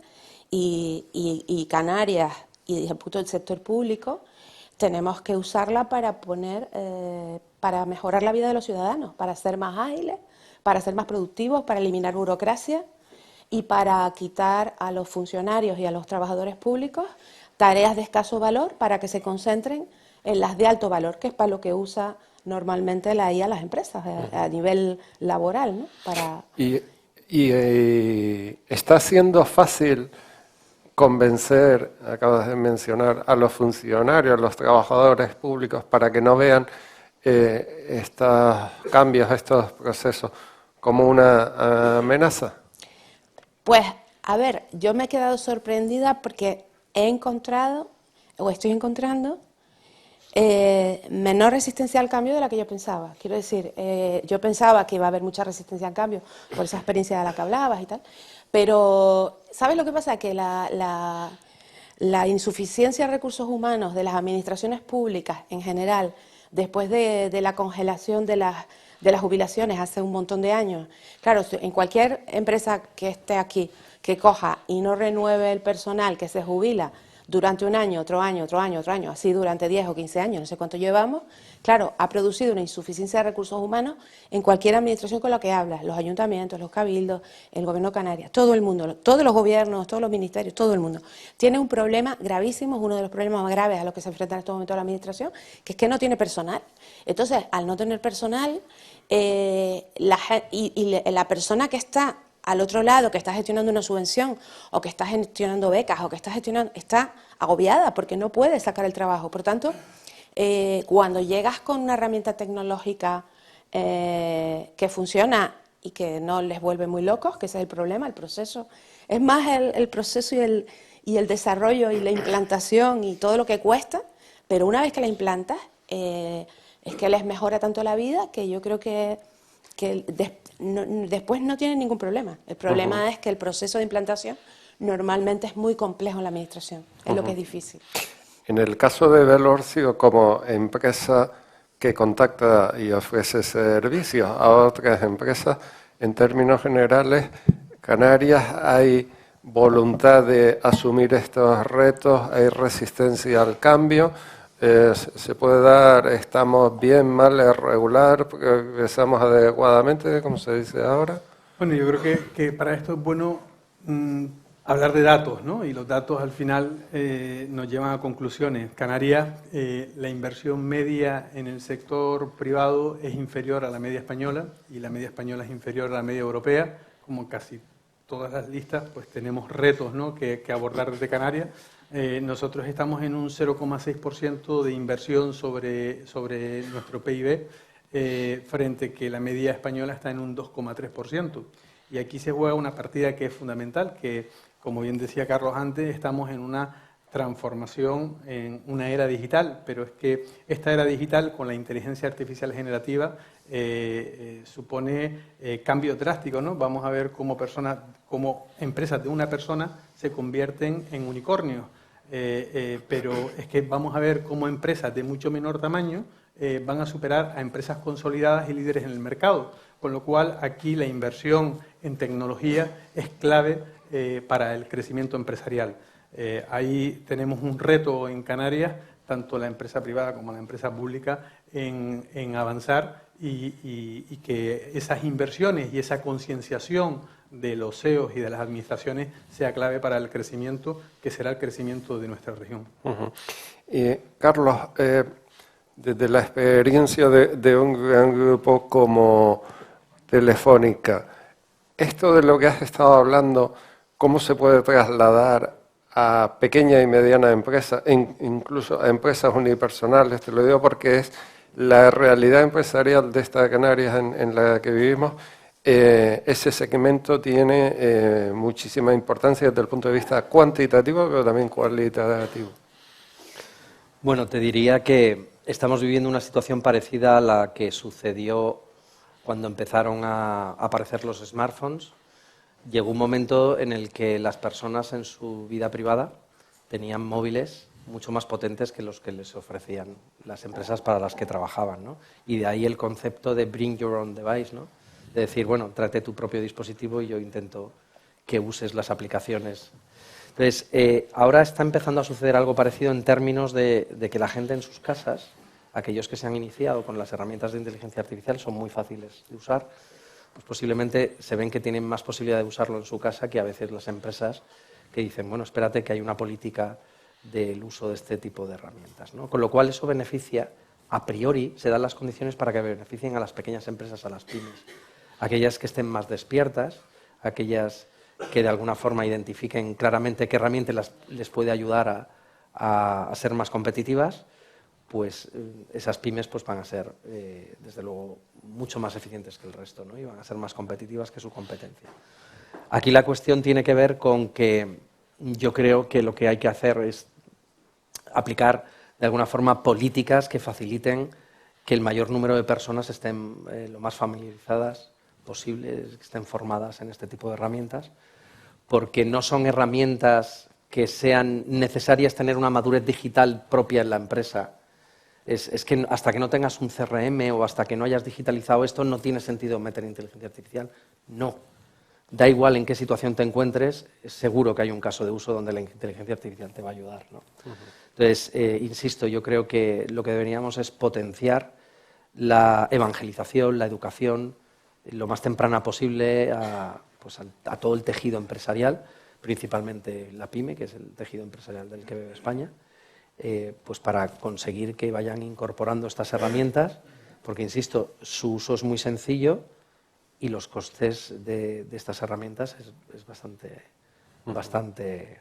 y Canarias y desde el punto del sector público tenemos que usarla para para mejorar la vida de los ciudadanos, para ser más ágiles, para ser más productivos, para eliminar burocracia y para quitar a los funcionarios y a los trabajadores públicos tareas de escaso valor para que se concentren en las de alto valor, que es para lo que usa normalmente la IA las empresas a nivel laboral, ¿no? ¿Está siendo fácil convencer, acabas de mencionar, a los funcionarios, a los trabajadores públicos para que no vean estos cambios, estos procesos como una amenaza? Pues, a ver, yo me he quedado sorprendida porque he encontrado, o estoy encontrando, menor resistencia al cambio de la que yo pensaba. Quiero decir, yo pensaba que iba a haber mucha resistencia al cambio por esa experiencia de la que hablabas y tal, pero ¿sabes lo que pasa? Que la insuficiencia de recursos humanos de las administraciones públicas en general, después de la congelación de las jubilaciones hace un montón de años, claro, en cualquier empresa que esté aquí, que coja y no renueve el personal que se jubila durante un año, otro año, otro año, otro año, así durante 10 o 15 años, no sé cuánto llevamos, claro, ha producido una insuficiencia de recursos humanos en cualquier administración con la que hablas, los ayuntamientos, los cabildos, el gobierno de Canarias, todo el mundo, todos los gobiernos, todos los ministerios, todo el mundo. Tiene un problema gravísimo, es uno de los problemas más graves a los que se enfrenta en estos momentos la administración, que es que no tiene personal. Entonces, al no tener personal, la persona que está al otro lado, que está gestionando una subvención o que está gestionando becas o que está agobiada porque no puede sacar el trabajo. Por tanto, cuando llegas con una herramienta tecnológica que funciona y que no les vuelve muy locos, que ese es el problema, el proceso, es más el proceso y el desarrollo y la implantación y todo lo que cuesta, pero una vez que la implantas, es que les mejora tanto la vida que yo creo que después no tienen ningún problema. El problema es que el proceso de implantación normalmente es muy complejo en la administración, es lo que es difícil. En el caso de Velorcio, como empresa que contacta y ofrece servicios a otras empresas, en términos generales, Canarias, ¿hay voluntad de asumir estos retos? ¿Hay resistencia al cambio? ¿Se puede dar, estamos bien, mal, regular, progresamos adecuadamente, como se dice ahora? Bueno, yo creo que para esto es bueno hablar de datos, ¿no? Y los datos al final nos llevan a conclusiones. Canarias, la inversión media en el sector privado es inferior a la media española y la media española es inferior a la media europea. Como casi todas las listas, pues tenemos retos, ¿no?, que abordar desde Canarias. Nosotros estamos en un 0,6% de inversión sobre nuestro PIB, frente que la media española está en un 2,3%. Y aquí se juega una partida que es fundamental, que, como bien decía Carlos antes, estamos en una transformación, en una era digital, pero es que esta era digital con la inteligencia artificial generativa supone cambios drásticos, ¿no? Vamos a ver cómo empresas de una persona se convierten en unicornios. Pero es que vamos a ver cómo empresas de mucho menor tamaño van a superar a empresas consolidadas y líderes en el mercado, con lo cual aquí la inversión en tecnología es clave para el crecimiento empresarial. Ahí tenemos un reto en Canarias, tanto la empresa privada como la empresa pública, en avanzar y que esas inversiones y esa concienciación de los CEOs y de las administraciones sea clave para el crecimiento, que será el crecimiento de nuestra región. Carlos, desde la experiencia de un gran grupo como Telefónica, esto de lo que has estado hablando, ¿cómo se puede trasladar a pequeña y mediana empresas, incluso a empresas unipersonales? Te lo digo porque es la realidad empresarial de esta Canarias en la que vivimos. Ese segmento tiene muchísima importancia desde el punto de vista cuantitativo, pero también cualitativo. Bueno, te diría que estamos viviendo una situación parecida a la que sucedió cuando empezaron a aparecer los smartphones. Llegó un momento en el que las personas en su vida privada tenían móviles mucho más potentes que los que les ofrecían las empresas para las que trabajaban, ¿no? Y de ahí el concepto de bring your own device, ¿no? De decir, bueno, tráete tu propio dispositivo y yo intento que uses las aplicaciones. Entonces, ahora está empezando a suceder algo parecido en términos de que la gente en sus casas, aquellos que se han iniciado con las herramientas de inteligencia artificial, son muy fáciles de usar. Pues posiblemente se ven que tienen más posibilidad de usarlo en su casa que a veces las empresas que dicen, bueno, espérate que hay una política del uso de este tipo de herramientas, ¿no? Con lo cual eso beneficia, a priori, se dan las condiciones para que beneficien a las pequeñas empresas, a las pymes, aquellas que estén más despiertas, aquellas que de alguna forma identifiquen claramente qué herramienta les puede ayudar a ser más competitivas, pues esas pymes pues van a ser, desde luego, mucho más eficientes que el resto, ¿no? Y van a ser más competitivas que su competencia. Aquí la cuestión tiene que ver con que yo creo que lo que hay que hacer es aplicar, de alguna forma, políticas que faciliten que el mayor número de personas estén lo más familiarizadas posible, que estén formadas en este tipo de herramientas, porque no son herramientas que sean necesarias tener una madurez digital propia en la empresa. Es que hasta que no tengas un CRM o hasta que no hayas digitalizado esto, no tiene sentido meter inteligencia artificial. No. Da igual en qué situación te encuentres, seguro que hay un caso de uso donde la inteligencia artificial te va a ayudar, ¿no? Entonces, insisto, yo creo que lo que deberíamos es potenciar la evangelización, la educación, lo más temprana posible a todo el tejido empresarial, principalmente la PYME, que es el tejido empresarial del que vive España, pues para conseguir que vayan incorporando estas herramientas, porque, insisto, su uso es muy sencillo y los costes de estas herramientas es bastante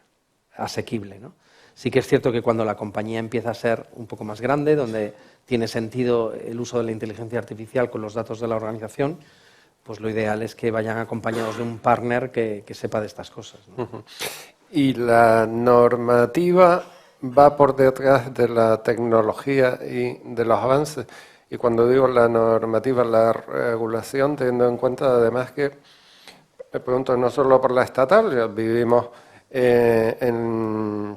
asequible, ¿no? Sí que es cierto que cuando la compañía empieza a ser un poco más grande, donde tiene sentido el uso de la inteligencia artificial con los datos de la organización, pues lo ideal es que vayan acompañados de un partner que sepa de estas cosas, ¿no? ¿Y la normativa va por detrás de la tecnología y de los avances? Y cuando digo la normativa, la regulación, teniendo en cuenta además que, me pregunto, no solo por la estatal, ya vivimos,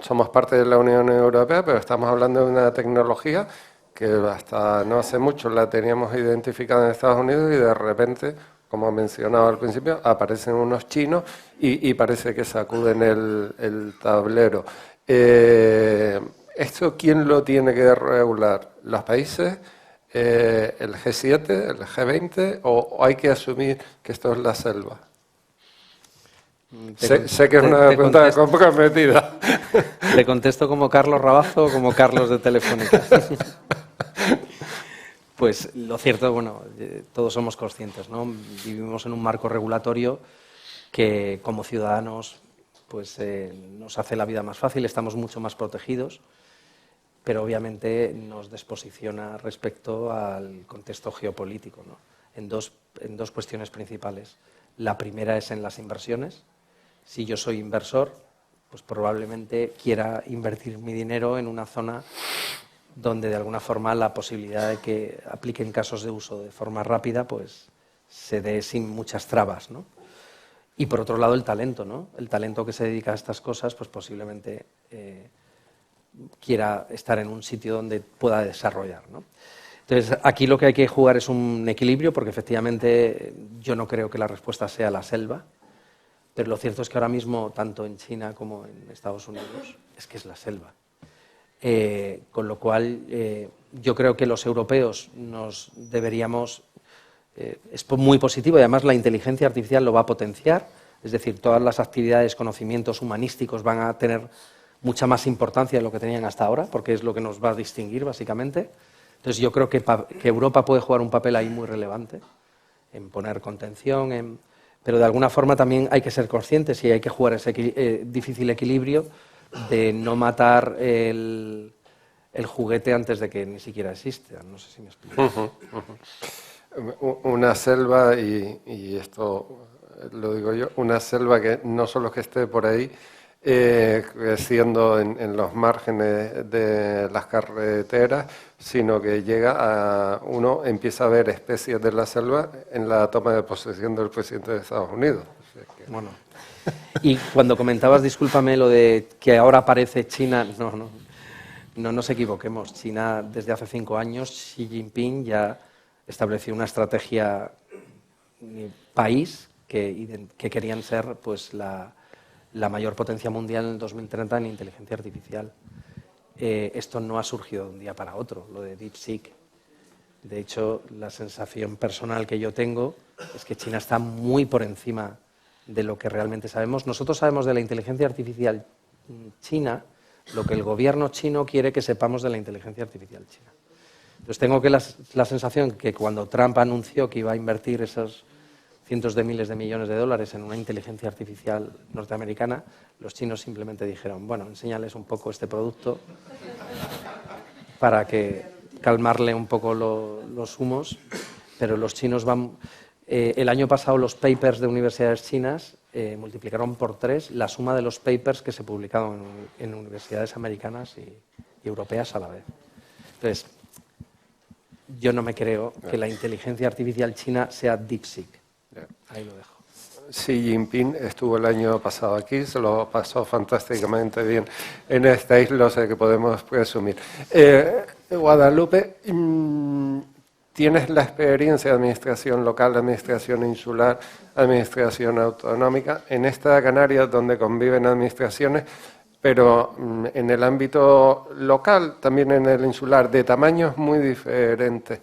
somos parte de la Unión Europea, pero estamos hablando de una tecnología que hasta no hace mucho la teníamos identificada en Estados Unidos y de repente, como mencionaba al principio, aparecen unos chinos y parece que sacuden el tablero. ¿Esto quién lo tiene que regular? ¿Los países? ¿El G7? ¿El G20? ¿O hay que asumir que esto es la selva? Sé que es una pregunta comprometida. ¿Te contesto como Carlos Rabazo o como Carlos de Telefónica? Pues lo cierto, bueno, todos somos conscientes, ¿no? Vivimos en un marco regulatorio que como ciudadanos pues nos hace la vida más fácil, estamos mucho más protegidos, pero obviamente nos desposiciona respecto al contexto geopolítico, ¿no? En dos cuestiones principales. La primera es en las inversiones. Si yo soy inversor, pues probablemente quiera invertir mi dinero en una zona donde de alguna forma la posibilidad de que apliquen casos de uso de forma rápida pues se dé sin muchas trabas, ¿no? Y por otro lado el talento, ¿no? El talento que se dedica a estas cosas pues posiblemente quiera estar en un sitio donde pueda desarrollar, ¿no? Entonces aquí lo que hay que jugar es un equilibrio, porque efectivamente yo no creo que la respuesta sea la selva, pero lo cierto es que ahora mismo tanto en China como en Estados Unidos es que es la selva. Con lo cual yo creo que los europeos nos deberíamos, es muy positivo y además la inteligencia artificial lo va a potenciar, es decir, todas las actividades, conocimientos humanísticos van a tener mucha más importancia de lo que tenían hasta ahora, porque es lo que nos va a distinguir básicamente. Entonces yo creo que Europa puede jugar un papel ahí muy relevante en poner contención, pero de alguna forma también hay que ser conscientes y hay que jugar ese difícil equilibrio de no matar el juguete antes de que ni siquiera exista. No sé si me explico. Una selva, y esto lo digo yo, una selva que no solo que esté por ahí creciendo en los márgenes de las carreteras, sino que uno empieza a ver especies de la selva en la toma de posesión del presidente de Estados Unidos. O sea que... Bueno, y cuando comentabas, discúlpame, lo de que ahora aparece China, no nos equivoquemos. China, desde hace 5 años, Xi Jinping ya estableció una estrategia país que querían ser pues la mayor potencia mundial en el 2030 en inteligencia artificial. Esto no ha surgido de un día para otro, lo de DeepSeek. De hecho, la sensación personal que yo tengo es que China está muy por encima de lo que realmente sabemos. Nosotros sabemos de la inteligencia artificial china lo que el gobierno chino quiere que sepamos de la inteligencia artificial china. Entonces tengo la sensación que cuando Trump anunció que iba a invertir esos cientos de miles de millones de dólares en una inteligencia artificial norteamericana, los chinos simplemente dijeron, bueno, enséñales un poco este producto para calmarle un poco los humos, pero los chinos van... el año pasado los papers de universidades chinas multiplicaron por 3 la suma de los papers que se publicaron en universidades americanas y europeas a la vez. Entonces, yo no me creo que la inteligencia artificial china sea DeepSeek. Ahí lo dejo. Xi Jinping estuvo el año pasado aquí, se lo pasó fantásticamente bien en esta isla, o sea que podemos presumir. Guadalupe, tienes la experiencia de administración local, administración insular, administración autonómica, en esta Canarias donde conviven administraciones, pero en el ámbito local, también en el insular, de tamaños muy diferentes.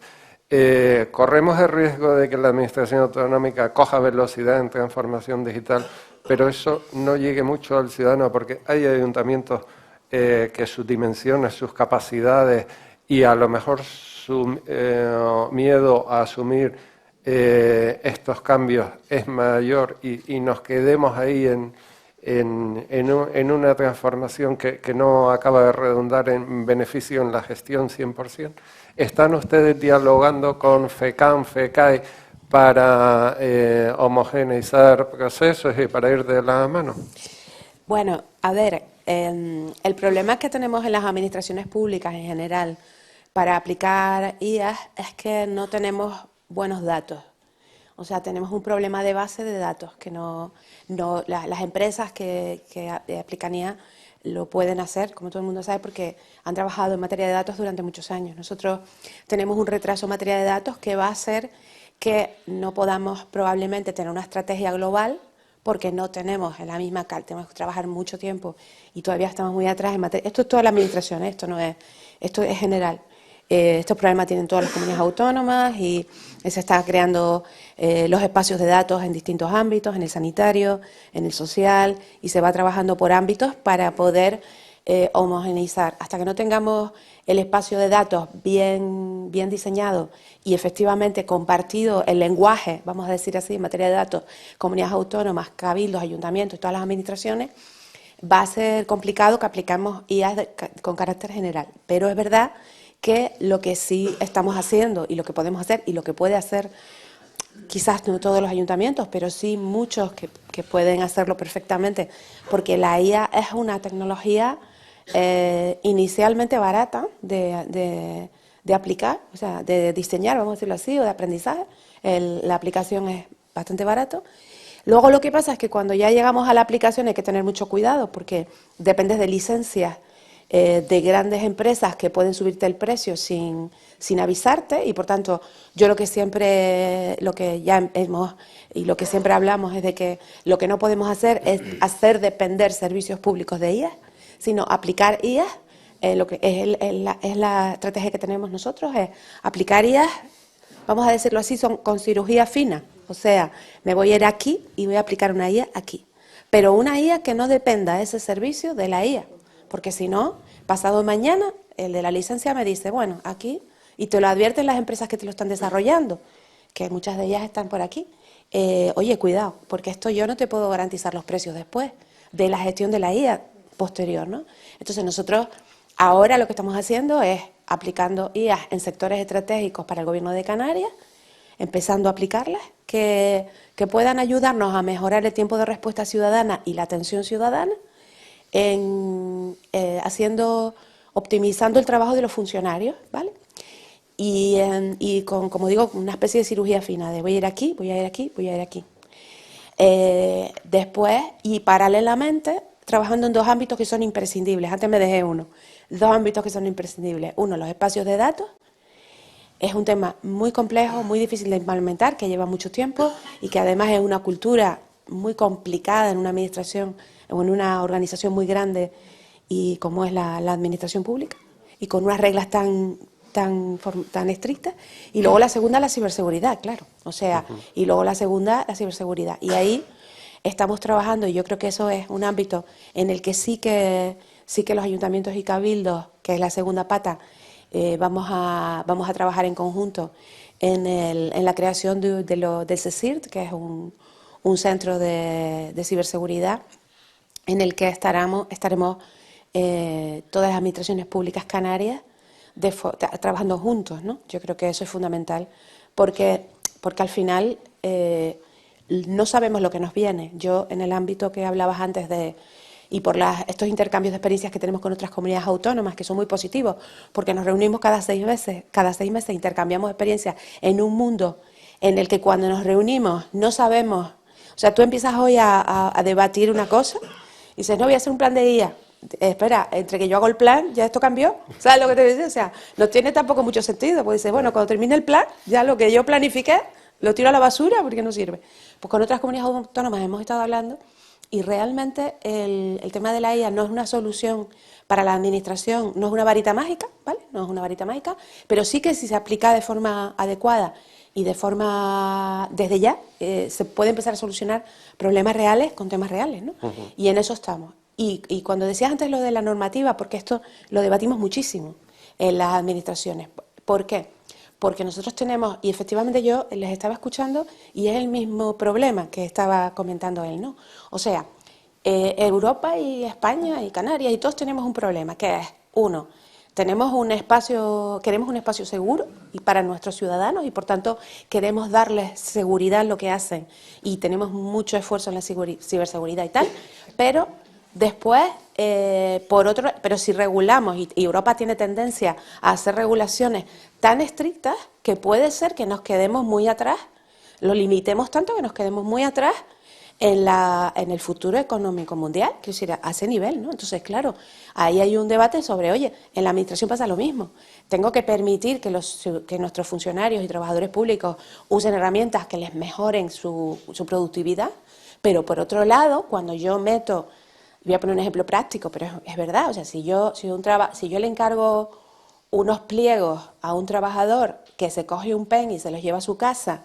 Corremos el riesgo de que la administración autonómica coja velocidad en transformación digital, pero eso no llegue mucho al ciudadano, porque hay ayuntamientos que sus dimensiones, sus capacidades y a lo mejor su miedo a asumir estos cambios es mayor y nos quedemos ahí en una transformación que no acaba de redundar en beneficio en la gestión 100%. ¿Están ustedes dialogando con FECAM, FECAE para homogeneizar procesos y para ir de la mano? Bueno, a ver, el problema que tenemos en las administraciones públicas en general para aplicar IA es que no tenemos buenos datos. O sea, tenemos un problema de base de datos que las empresas que aplican IA lo pueden hacer, como todo el mundo sabe, porque han trabajado en materia de datos durante muchos años. Nosotros tenemos un retraso en materia de datos que va a hacer que no podamos probablemente tener una estrategia global porque no tenemos en la misma calidad, tenemos que trabajar mucho tiempo y todavía estamos muy atrás en materia. Esto es toda la administración, esto es general. Estos problemas tienen todas las comunidades autónomas y se están creando los espacios de datos en distintos ámbitos, en el sanitario, en el social, y se va trabajando por ámbitos para poder homogeneizar. Hasta que no tengamos el espacio de datos bien diseñado y efectivamente compartido el lenguaje, vamos a decir así, en materia de datos, comunidades autónomas, cabildos, ayuntamientos y todas las administraciones, va a ser complicado que aplicamos IA con carácter general. Pero es verdad que lo que sí estamos haciendo y lo que podemos hacer y lo que puede hacer, quizás no todos los ayuntamientos, pero sí muchos que pueden hacerlo perfectamente, porque la IA es una tecnología inicialmente barata de aplicar, o sea, de diseñar, vamos a decirlo así, o de aprendizaje. La aplicación es bastante barato. Luego lo que pasa es que cuando ya llegamos a la aplicación hay que tener mucho cuidado porque dependes de licencias de grandes empresas que pueden subirte el precio sin avisarte y por tanto yo lo que siempre hablamos es de que lo que no podemos hacer es hacer depender servicios públicos de IA, sino aplicar IA, lo que es la estrategia que tenemos nosotros, es aplicar IA, vamos a decirlo así, con cirugía fina, o sea, me voy a ir aquí y voy a aplicar una IA aquí, pero una IA que no dependa de ese servicio de la IA. Porque si no, pasado mañana, el de la licencia me dice, bueno, aquí, y te lo advierten las empresas que te lo están desarrollando, que muchas de ellas están por aquí, oye, cuidado, porque esto yo no te puedo garantizar los precios después de la gestión de la IA posterior, ¿no? Entonces nosotros ahora lo que estamos haciendo es aplicando IA en sectores estratégicos para el Gobierno de Canarias, empezando a aplicarlas, que puedan ayudarnos a mejorar el tiempo de respuesta ciudadana y la atención ciudadana, optimizando el trabajo de los funcionarios, ¿vale? Y con, como digo, una especie de cirugía fina, de voy a ir aquí, voy a ir aquí, voy a ir aquí. Después, y paralelamente, trabajando en dos ámbitos que son imprescindibles. Antes me dejé uno. Dos ámbitos que son imprescindibles. Uno, los espacios de datos. Es un tema muy complejo, muy difícil de implementar, que lleva mucho tiempo y que además es una cultura muy complicada en una administración o en una organización muy grande y como es la administración pública y con unas reglas tan estrictas. Y luego la segunda, la ciberseguridad, claro. O sea, y luego la segunda, la ciberseguridad. Y ahí estamos trabajando y yo creo que eso es un ámbito en el que sí que los ayuntamientos y cabildos, que es la segunda pata, vamos a trabajar en conjunto en la creación del CSIRT, que es un centro de ciberseguridad en el que estaremos todas las administraciones públicas canarias trabajando juntos, ¿no? Yo creo que eso es fundamental porque al final no sabemos lo que nos viene. Yo, en el ámbito que hablabas antes y por estos intercambios de experiencias que tenemos con otras comunidades autónomas, que son muy positivos, porque nos reunimos cada 6 meses intercambiamos experiencias en un mundo en el que cuando nos reunimos no sabemos, o sea, tú empiezas hoy a debatir una cosa y dices, no, voy a hacer un plan de IA. Espera, entre que yo hago el plan, ya esto cambió. ¿Sabes lo que te digo? O sea, no tiene tampoco mucho sentido, porque dices, bueno, cuando termine el plan, ya lo que yo planifiqué, lo tiro a la basura porque no sirve. Pues con otras comunidades autónomas hemos estado hablando y realmente el tema de la IA no es una solución para la administración, no es una varita mágica, ¿vale? No es una varita mágica, pero sí que si se aplica de forma adecuada y de forma desde ya, se puede empezar a solucionar problemas reales con temas reales, ¿no? Y en eso estamos. Y cuando decías antes lo de la normativa, porque esto lo debatimos muchísimo en las administraciones. ¿Por qué? Porque nosotros tenemos, y efectivamente yo les estaba escuchando, y es el mismo problema que estaba comentando él, ¿no? O sea, Europa y España y Canarias y todos tenemos un problema, que es, uno, queremos un espacio seguro y para nuestros ciudadanos y por tanto queremos darles seguridad en lo que hacen y tenemos mucho esfuerzo en la ciberseguridad y tal, pero después, pero si regulamos, y Europa tiene tendencia a hacer regulaciones tan estrictas que puede ser que nos quedemos muy atrás, lo limitemos tanto que nos quedemos muy atrás en el futuro económico mundial, quiero decir, a ese nivel, ¿no? Entonces, claro, ahí hay un debate sobre, oye, en la administración pasa lo mismo. Tengo que permitir que nuestros funcionarios y trabajadores públicos usen herramientas que les mejoren su productividad, pero por otro lado, cuando yo meto, voy a poner un ejemplo práctico, pero es verdad, o sea, si yo le encargo unos pliegos a un trabajador que se coge un pen y se los lleva a su casa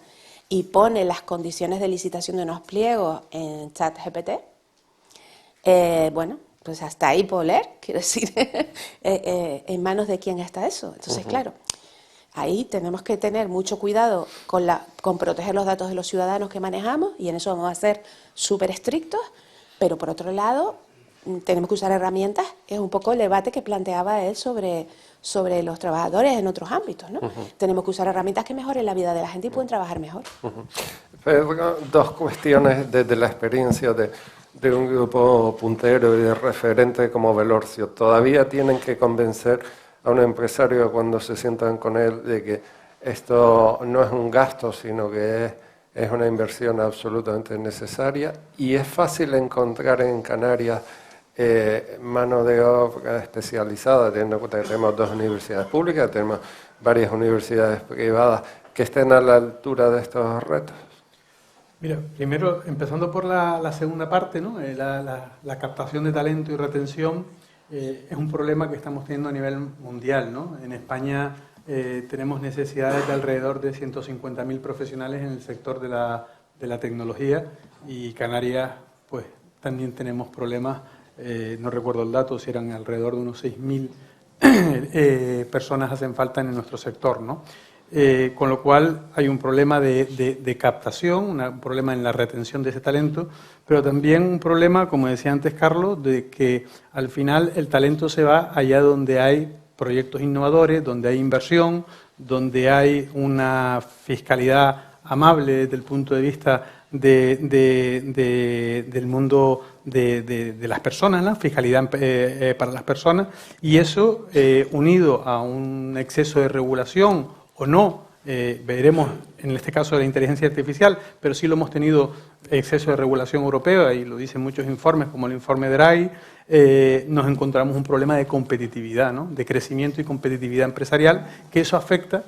y pone las condiciones de licitación de unos pliegos en ChatGPT, bueno, pues hasta ahí puedo leer, quiero decir, en manos de quién está eso. Entonces, claro, ahí tenemos que tener mucho cuidado con proteger los datos de los ciudadanos que manejamos y en eso vamos a ser súper estrictos, pero por otro lado tenemos que usar herramientas, es un poco el debate que planteaba él sobre los trabajadores en otros ámbitos, ¿no? Tenemos que usar herramientas que mejoren la vida de la gente y pueden trabajar mejor. Pero dos cuestiones desde la experiencia de un grupo puntero y de referente como Velorcio. Todavía tienen que convencer a un empresario cuando se sientan con él de que esto no es un gasto, sino que es una inversión absolutamente necesaria y es fácil encontrar en Canarias mano de obra especializada, teniendo en cuenta que tenemos 2 universidades públicas, tenemos varias universidades privadas que estén a la altura de estos retos. Mira, primero, empezando por la segunda parte, ¿no? La captación de talento y retención es un problema que estamos teniendo a nivel mundial, ¿no? En España tenemos necesidades de alrededor de 150.000 profesionales en el sector de la tecnología y Canarias, pues también tenemos problemas. No recuerdo el dato, si eran alrededor de unos 6.000 personas hacen falta en nuestro sector, ¿no? con lo cual hay un problema de captación, un problema en la retención de ese talento, pero también un problema, como decía antes Carlos, de que al final el talento se va allá donde hay proyectos innovadores, donde hay inversión, donde hay una fiscalidad amable desde el punto de vista del mundo de las personas, ¿no? Fiscalidad para las personas, y eso unido a un exceso de regulación o no, veremos en este caso de la inteligencia artificial, pero sí lo hemos tenido exceso de regulación europea, y lo dicen muchos informes, como el informe Draghi, nos encontramos un problema de competitividad, ¿no? De crecimiento y competitividad empresarial, que eso afecta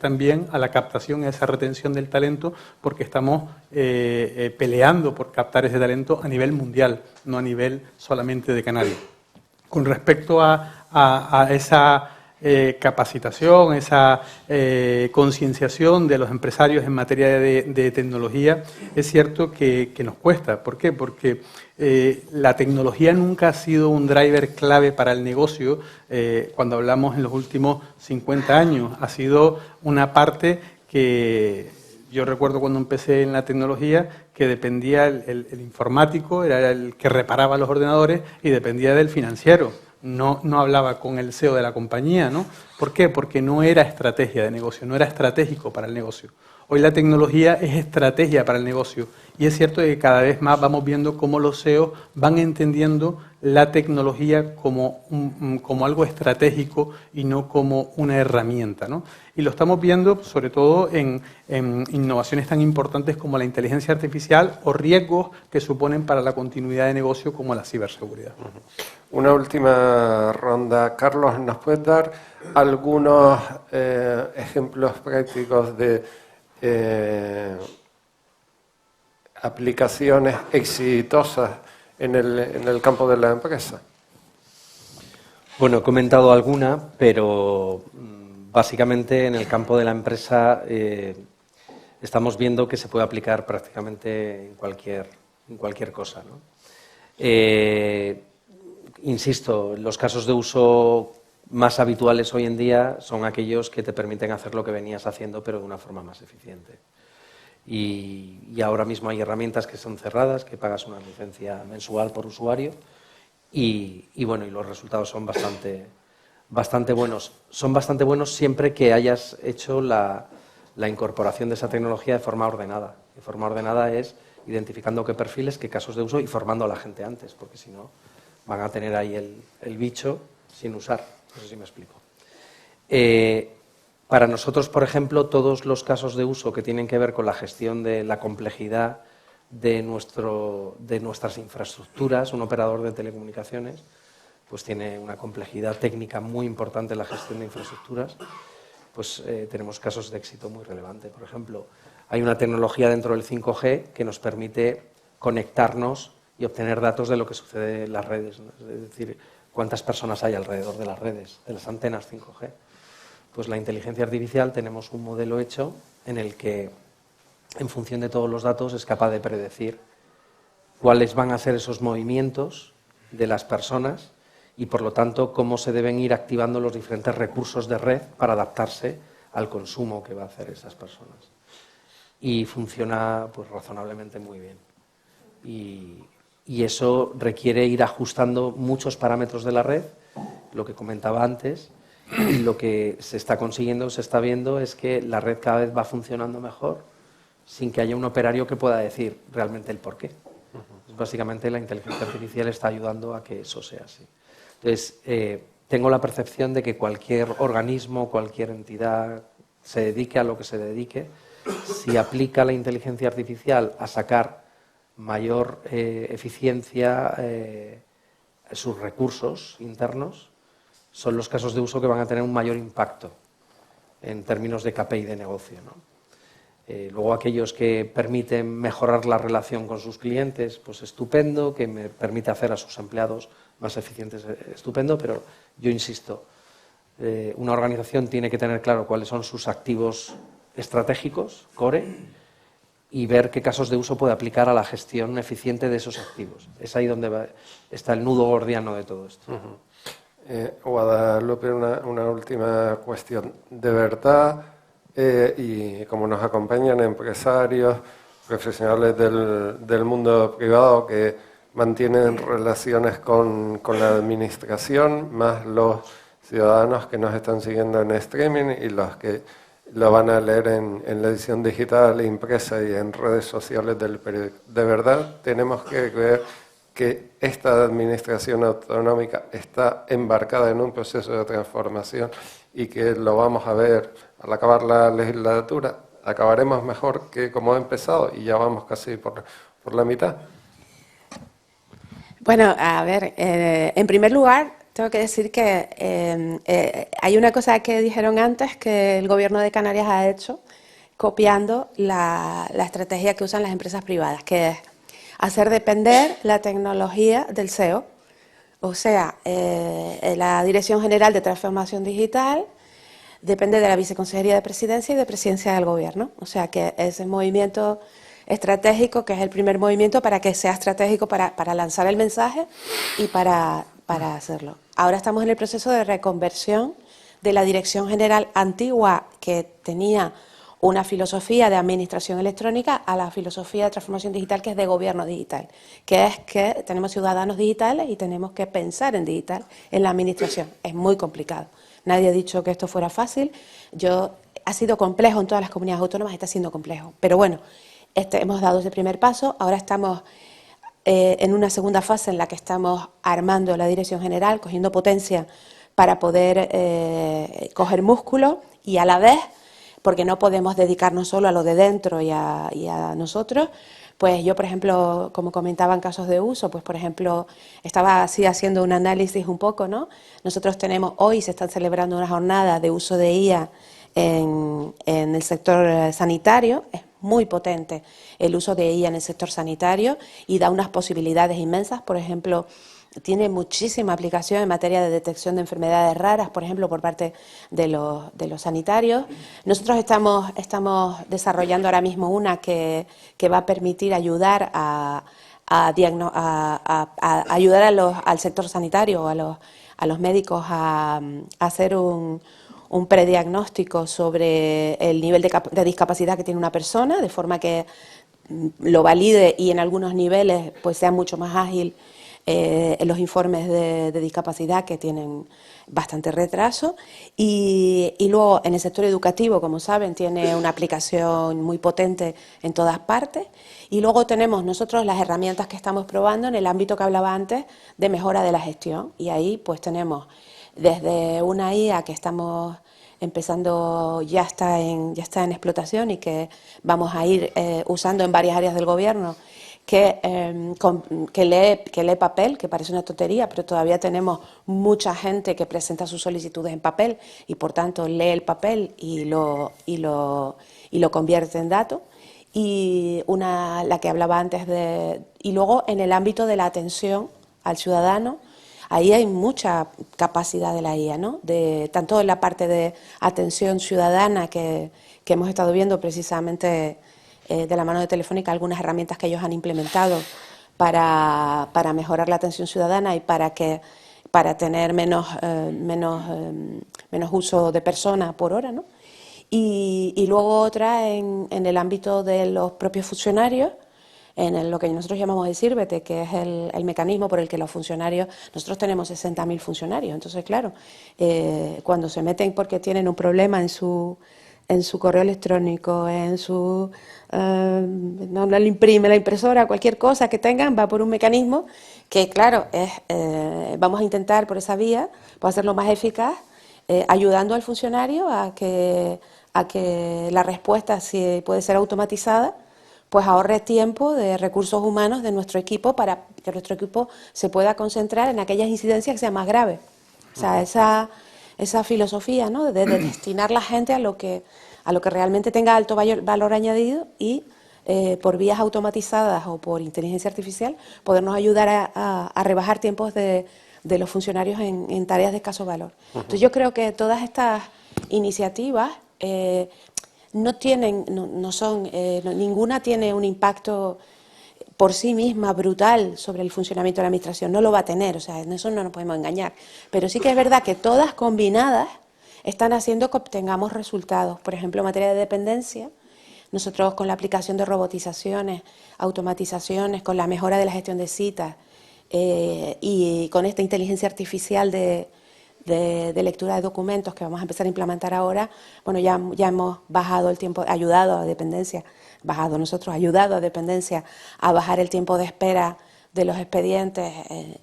también a la captación y a esa retención del talento, porque estamos peleando por captar ese talento a nivel mundial, no a nivel solamente de Canarias. Con respecto a esa capacitación, esa concienciación de los empresarios en materia de tecnología, es cierto que nos cuesta. ¿Por qué? Porque la tecnología nunca ha sido un driver clave para el negocio. Cuando hablamos en los últimos 50 años, ha sido una parte que yo recuerdo cuando empecé en la tecnología, que dependía el informático, era el que reparaba los ordenadores, y dependía del financiero. No hablaba con el CEO de la compañía, ¿no? ¿Por qué? Porque no era estrategia de negocio, no era estratégico para el negocio. Hoy la tecnología es estrategia para el negocio, y es cierto que cada vez más vamos viendo cómo los CEOs van entendiendo la tecnología como algo estratégico y no como una herramienta, ¿no? Y lo estamos viendo sobre todo en innovaciones tan importantes como la inteligencia artificial o riesgos que suponen para la continuidad de negocio como la ciberseguridad. Una última ronda. Carlos, ¿nos puedes dar algunos ejemplos prácticos de aplicaciones exitosas en el campo de la empresa? Bueno, he comentado alguna, pero básicamente en el campo de la empresa estamos viendo que se puede aplicar prácticamente en cualquier cosa, ¿no? Insisto, los casos de uso más habituales hoy en día son aquellos que te permiten hacer lo que venías haciendo, pero de una forma más eficiente. Y ahora mismo hay herramientas que son cerradas, que pagas una licencia mensual por usuario, y bueno, y los resultados son bastante buenos. Son bastante buenos siempre que hayas hecho la incorporación de esa tecnología de forma ordenada. De forma ordenada es identificando qué perfiles, qué casos de uso y formando a la gente antes, porque si no van a tener ahí el bicho sin usar. No sé si me explico. Para nosotros, por ejemplo, todos los casos de uso que tienen que ver con la gestión de la complejidad de nuestras infraestructuras, un operador de telecomunicaciones, pues tiene una complejidad técnica muy importante en la gestión de infraestructuras, pues tenemos casos de éxito muy relevantes. Por ejemplo, hay una tecnología dentro del 5G que nos permite conectarnos y obtener datos de lo que sucede en las redes, ¿no? Es decir, cuántas personas hay alrededor de las redes, de las antenas 5G. Pues la inteligencia artificial tenemos un modelo hecho en el que, en función de todos los datos, es capaz de predecir cuáles van a ser esos movimientos de las personas y, por lo tanto, cómo se deben ir activando los diferentes recursos de red para adaptarse al consumo que va a hacer esas personas. Y funciona pues razonablemente muy bien. Y eso requiere ir ajustando muchos parámetros de la red, lo que comentaba antes, y lo que se está consiguiendo, se está viendo, es que la red cada vez va funcionando mejor sin que haya un operario que pueda decir realmente el porqué. Básicamente la inteligencia artificial está ayudando a que eso sea así. Entonces, tengo la percepción de que cualquier organismo, cualquier entidad, se dedique a lo que se dedique, si aplica la inteligencia artificial a sacar mayor eficiencia sus recursos internos, son los casos de uso que van a tener un mayor impacto en términos de KPI de negocio, ¿no? Luego aquellos que permiten mejorar la relación con sus clientes, pues estupendo, que me permite hacer a sus empleados más eficientes, estupendo, pero yo insisto, una organización tiene que tener claro cuáles son sus activos estratégicos, core, y ver qué casos de uso puede aplicar a la gestión eficiente de esos activos. Es ahí donde está el nudo gordiano de todo esto. Guadalupe, una última cuestión. ¿De verdad y como nos acompañan empresarios, profesionales del mundo privado que mantienen relaciones con la administración, más los ciudadanos que nos están siguiendo en streaming y los que lo van a leer en la edición digital, impresa y en redes sociales del periódico. De verdad tenemos que creer que esta administración autonómica está embarcada en un proceso de transformación y que lo vamos a ver al acabar la legislatura. Acabaremos mejor que como ha empezado y ya vamos casi por la mitad. Bueno, a ver, en primer lugar, tengo que decir que hay una cosa que dijeron antes que el Gobierno de Canarias ha hecho, copiando la estrategia que usan las empresas privadas, que es hacer depender la tecnología del SEO. O sea, la Dirección General de Transformación Digital depende de la Viceconsejería de Presidencia y de Presidencia del Gobierno. O sea, que ese movimiento estratégico, que es el primer movimiento para que sea estratégico para lanzar el mensaje y para hacerlo. Ahora estamos en el proceso de reconversión de la Dirección General antigua, que tenía una filosofía de administración electrónica, a la filosofía de transformación digital, que es de gobierno digital, que es que tenemos ciudadanos digitales y tenemos que pensar en digital en la administración. Es muy complicado. Nadie ha dicho que esto fuera fácil. Ha sido complejo en todas las comunidades autónomas, está siendo complejo. Pero bueno, hemos dado ese primer paso. Ahora estamos en una segunda fase en la que estamos armando la Dirección General, cogiendo potencia para poder coger músculo y a la vez, porque no podemos dedicarnos solo a lo de dentro y a nosotros. Pues yo, por ejemplo, como comentaba en casos de uso, pues por ejemplo, estaba así haciendo un análisis un poco, ¿no? Nosotros hoy se están celebrando una jornada de uso de IA en el sector sanitario. Es muy potente el uso de IA en el sector sanitario y da unas posibilidades inmensas. Por ejemplo, tiene muchísima aplicación en materia de detección de enfermedades raras, por ejemplo, por parte de los sanitarios. Nosotros estamos desarrollando ahora mismo una que va a permitir ayudar ayudar al sector sanitario, a los médicos a hacer un prediagnóstico sobre el nivel de discapacidad que tiene una persona, de forma que lo valide y en algunos niveles pues sea mucho más ágil en los informes de discapacidad, que tienen bastante retraso. Y luego en el sector educativo, como saben, tiene una aplicación muy potente en todas partes. Y luego tenemos nosotros las herramientas que estamos probando en el ámbito que hablaba antes de mejora de la gestión. Y ahí pues tenemos desde una IA que estamos empezando, ya está en explotación y que vamos a ir usando en varias áreas del gobierno, que lee papel, que parece una tontería, pero todavía tenemos mucha gente que presenta sus solicitudes en papel y por tanto lee el papel y lo convierte en datos. Y la que hablaba antes y luego en el ámbito de la atención al ciudadano, ahí hay mucha capacidad de la IA, ¿no? Tanto en la parte de atención ciudadana que hemos estado viendo precisamente de la mano de Telefónica, algunas herramientas que ellos han implementado para mejorar la atención ciudadana y para tener menos uso de persona por hora, ¿no? Y luego otra en el ámbito de los propios funcionarios, en lo que nosotros llamamos el sírvete, que es el mecanismo por el que los funcionarios, nosotros tenemos 60.000 funcionarios, entonces claro, cuando se meten porque tienen un problema en su correo electrónico, no le imprime la impresora, cualquier cosa que tengan, va por un mecanismo que, claro, vamos a intentar por esa vía pues hacerlo más eficaz, ayudando al funcionario a que la respuesta, si puede ser automatizada, pues ahorre tiempo de recursos humanos de nuestro equipo para que nuestro equipo se pueda concentrar en aquellas incidencias que sean más graves. O sea, esa filosofía, ¿no?, de destinar la gente a lo que realmente tenga alto valor añadido y por vías automatizadas o por inteligencia artificial podernos ayudar a rebajar tiempos de los funcionarios en tareas de escaso valor. Entonces yo creo que todas estas iniciativas ninguna tiene un impacto por sí misma brutal sobre el funcionamiento de la administración, no lo va a tener, o sea, en eso no nos podemos engañar, pero sí que es verdad que todas combinadas están haciendo que obtengamos resultados. Por ejemplo, en materia de dependencia, nosotros con la aplicación de robotizaciones, automatizaciones, con la mejora de la gestión de citas y con esta inteligencia artificial de lectura de documentos que vamos a empezar a implementar ahora, bueno, ya hemos bajado el tiempo, ayudado a dependencia a bajar el tiempo de espera de los expedientes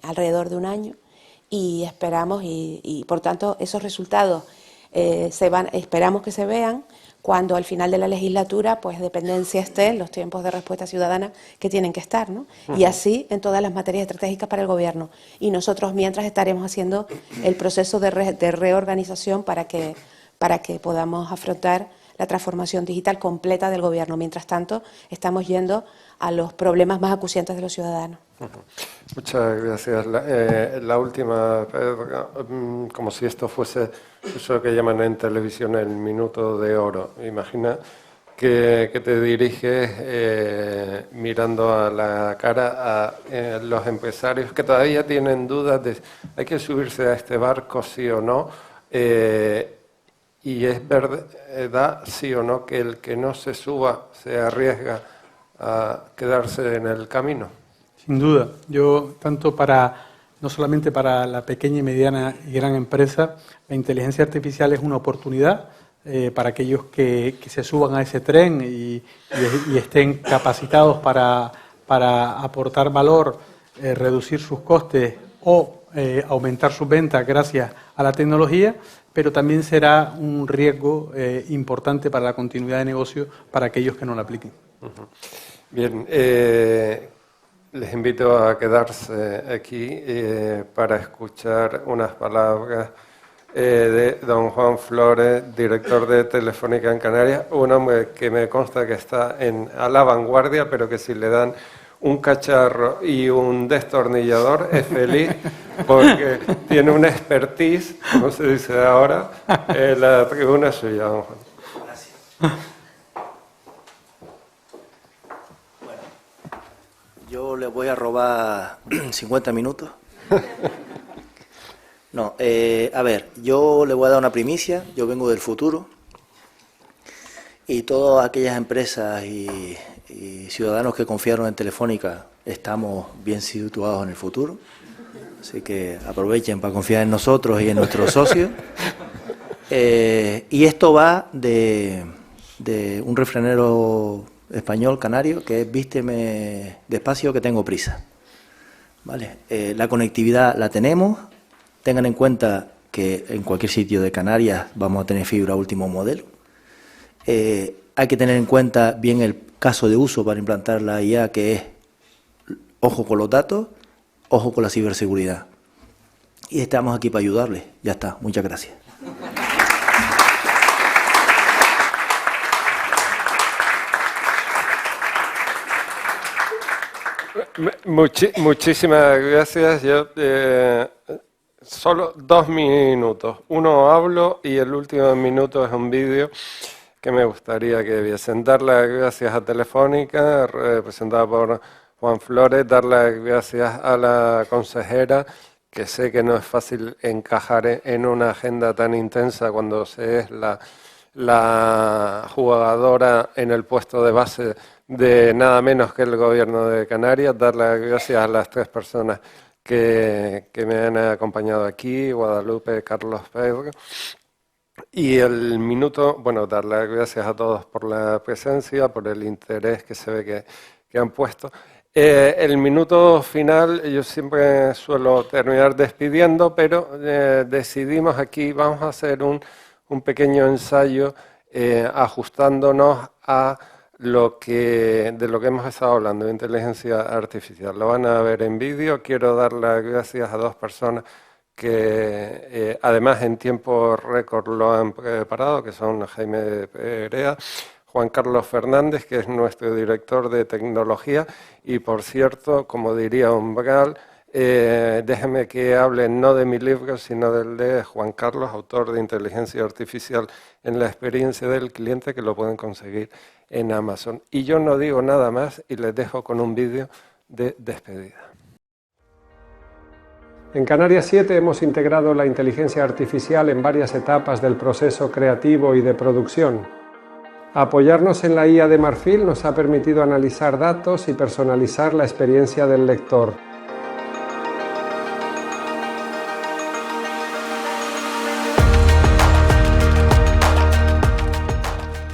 alrededor de un año, y esperamos y por tanto esos resultados esperamos que se vean cuando al final de la legislatura pues dependencia esté en los tiempos de respuesta ciudadana que tienen que estar, ¿no? Y así en todas las materias estratégicas para el Gobierno. Y nosotros mientras estaremos haciendo el proceso de reorganización para que podamos afrontar la transformación digital completa del Gobierno. Mientras tanto, estamos yendo a los problemas más acuciantes de los ciudadanos. Muchas gracias. La última, como si esto fuese eso que llaman en televisión el minuto de oro. Imagina que te diriges mirando a la cara a los empresarios que todavía tienen dudas de hay que subirse a este barco sí o no. Y es verdad, sí o no, que el que no se suba se arriesga a quedarse en el camino. Sin duda. Yo, no solamente para la pequeña y mediana y gran empresa, la inteligencia artificial es una oportunidad para aquellos que se suban a ese tren y estén capacitados para aportar valor, reducir sus costes o aumentar sus ventas gracias a la tecnología, pero también será un riesgo importante para la continuidad de negocio para aquellos que no la apliquen. Bien, les invito a quedarse aquí para escuchar unas palabras de don Juan Flores, director de Telefónica en Canarias, un hombre que me consta que está a la vanguardia, pero que si le dan un cacharro y un destornillador es feliz porque tiene una expertise, como se dice ahora, la tribuna es suya, don Juan. Gracias. Bueno, yo le voy a robar 50 minutos. No, a ver, yo le voy a dar una primicia, yo vengo del futuro y todas aquellas empresas y ciudadanos que confiaron en Telefónica estamos bien situados en el futuro, así que aprovechen para confiar en nosotros y en nuestros socios. Y esto va de un refranero español canario que es vísteme despacio que tengo prisa. ¿Vale? La conectividad la tenemos, tengan en cuenta que en cualquier sitio de Canarias vamos a tener fibra último modelo. Hay que tener en cuenta bien el caso de uso para implantar la IA, que es ojo con los datos, ojo con la ciberseguridad. Y estamos aquí para ayudarles. Ya está. Muchas gracias. Muchísimas gracias. Yo solo 2 minutos. Uno hablo y el último minuto es un vídeo que me gustaría que viesen. Dar las gracias a Telefónica, representada por Juan Flores, dar las gracias a la consejera, que sé que no es fácil encajar en una agenda tan intensa cuando se es la jugadora en el puesto de base de nada menos que el Gobierno de Canarias. Dar las gracias a las 3 personas que me han acompañado aquí, Guadalupe, Carlos, Pedro. Y el minuto, bueno, dar las gracias a todos por la presencia, por el interés que se ve que han puesto. El minuto final, yo siempre suelo terminar despidiendo, pero decidimos aquí, vamos a hacer un pequeño ensayo ajustándonos a de lo que hemos estado hablando, de inteligencia artificial. Lo van a ver en vídeo. Quiero dar las gracias a 2 personas que además en tiempo récord lo han preparado, que son Jaime Perea, Juan Carlos Fernández, que es nuestro director de tecnología, y por cierto, como diría Umbral, déjeme que hable no de mi libro, sino del de Juan Carlos, autor de Inteligencia Artificial en la experiencia del cliente, que lo pueden conseguir en Amazon. Y yo no digo nada más y les dejo con un vídeo de despedida. En Canarias 7 hemos integrado la inteligencia artificial en varias etapas del proceso creativo y de producción. Apoyarnos en la IA de Marfil nos ha permitido analizar datos y personalizar la experiencia del lector.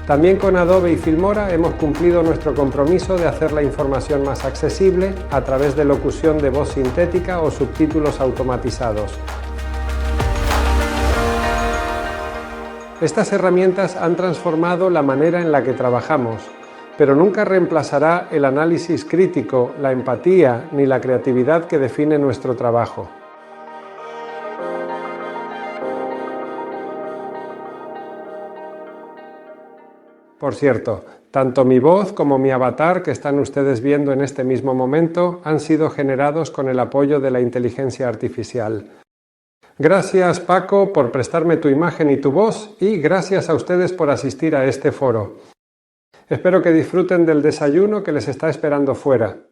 También con Adobe y Filmora hemos cumplido nuestro compromiso de hacer la información más accesible a través de locución de voz sintética o subtítulos automatizados. Estas herramientas han transformado la manera en la que trabajamos, pero nunca reemplazará el análisis crítico, la empatía ni la creatividad que define nuestro trabajo. Por cierto, tanto mi voz como mi avatar que están ustedes viendo en este mismo momento han sido generados con el apoyo de la inteligencia artificial. Gracias, Paco, por prestarme tu imagen y tu voz, y gracias a ustedes por asistir a este foro. Espero que disfruten del desayuno que les está esperando fuera.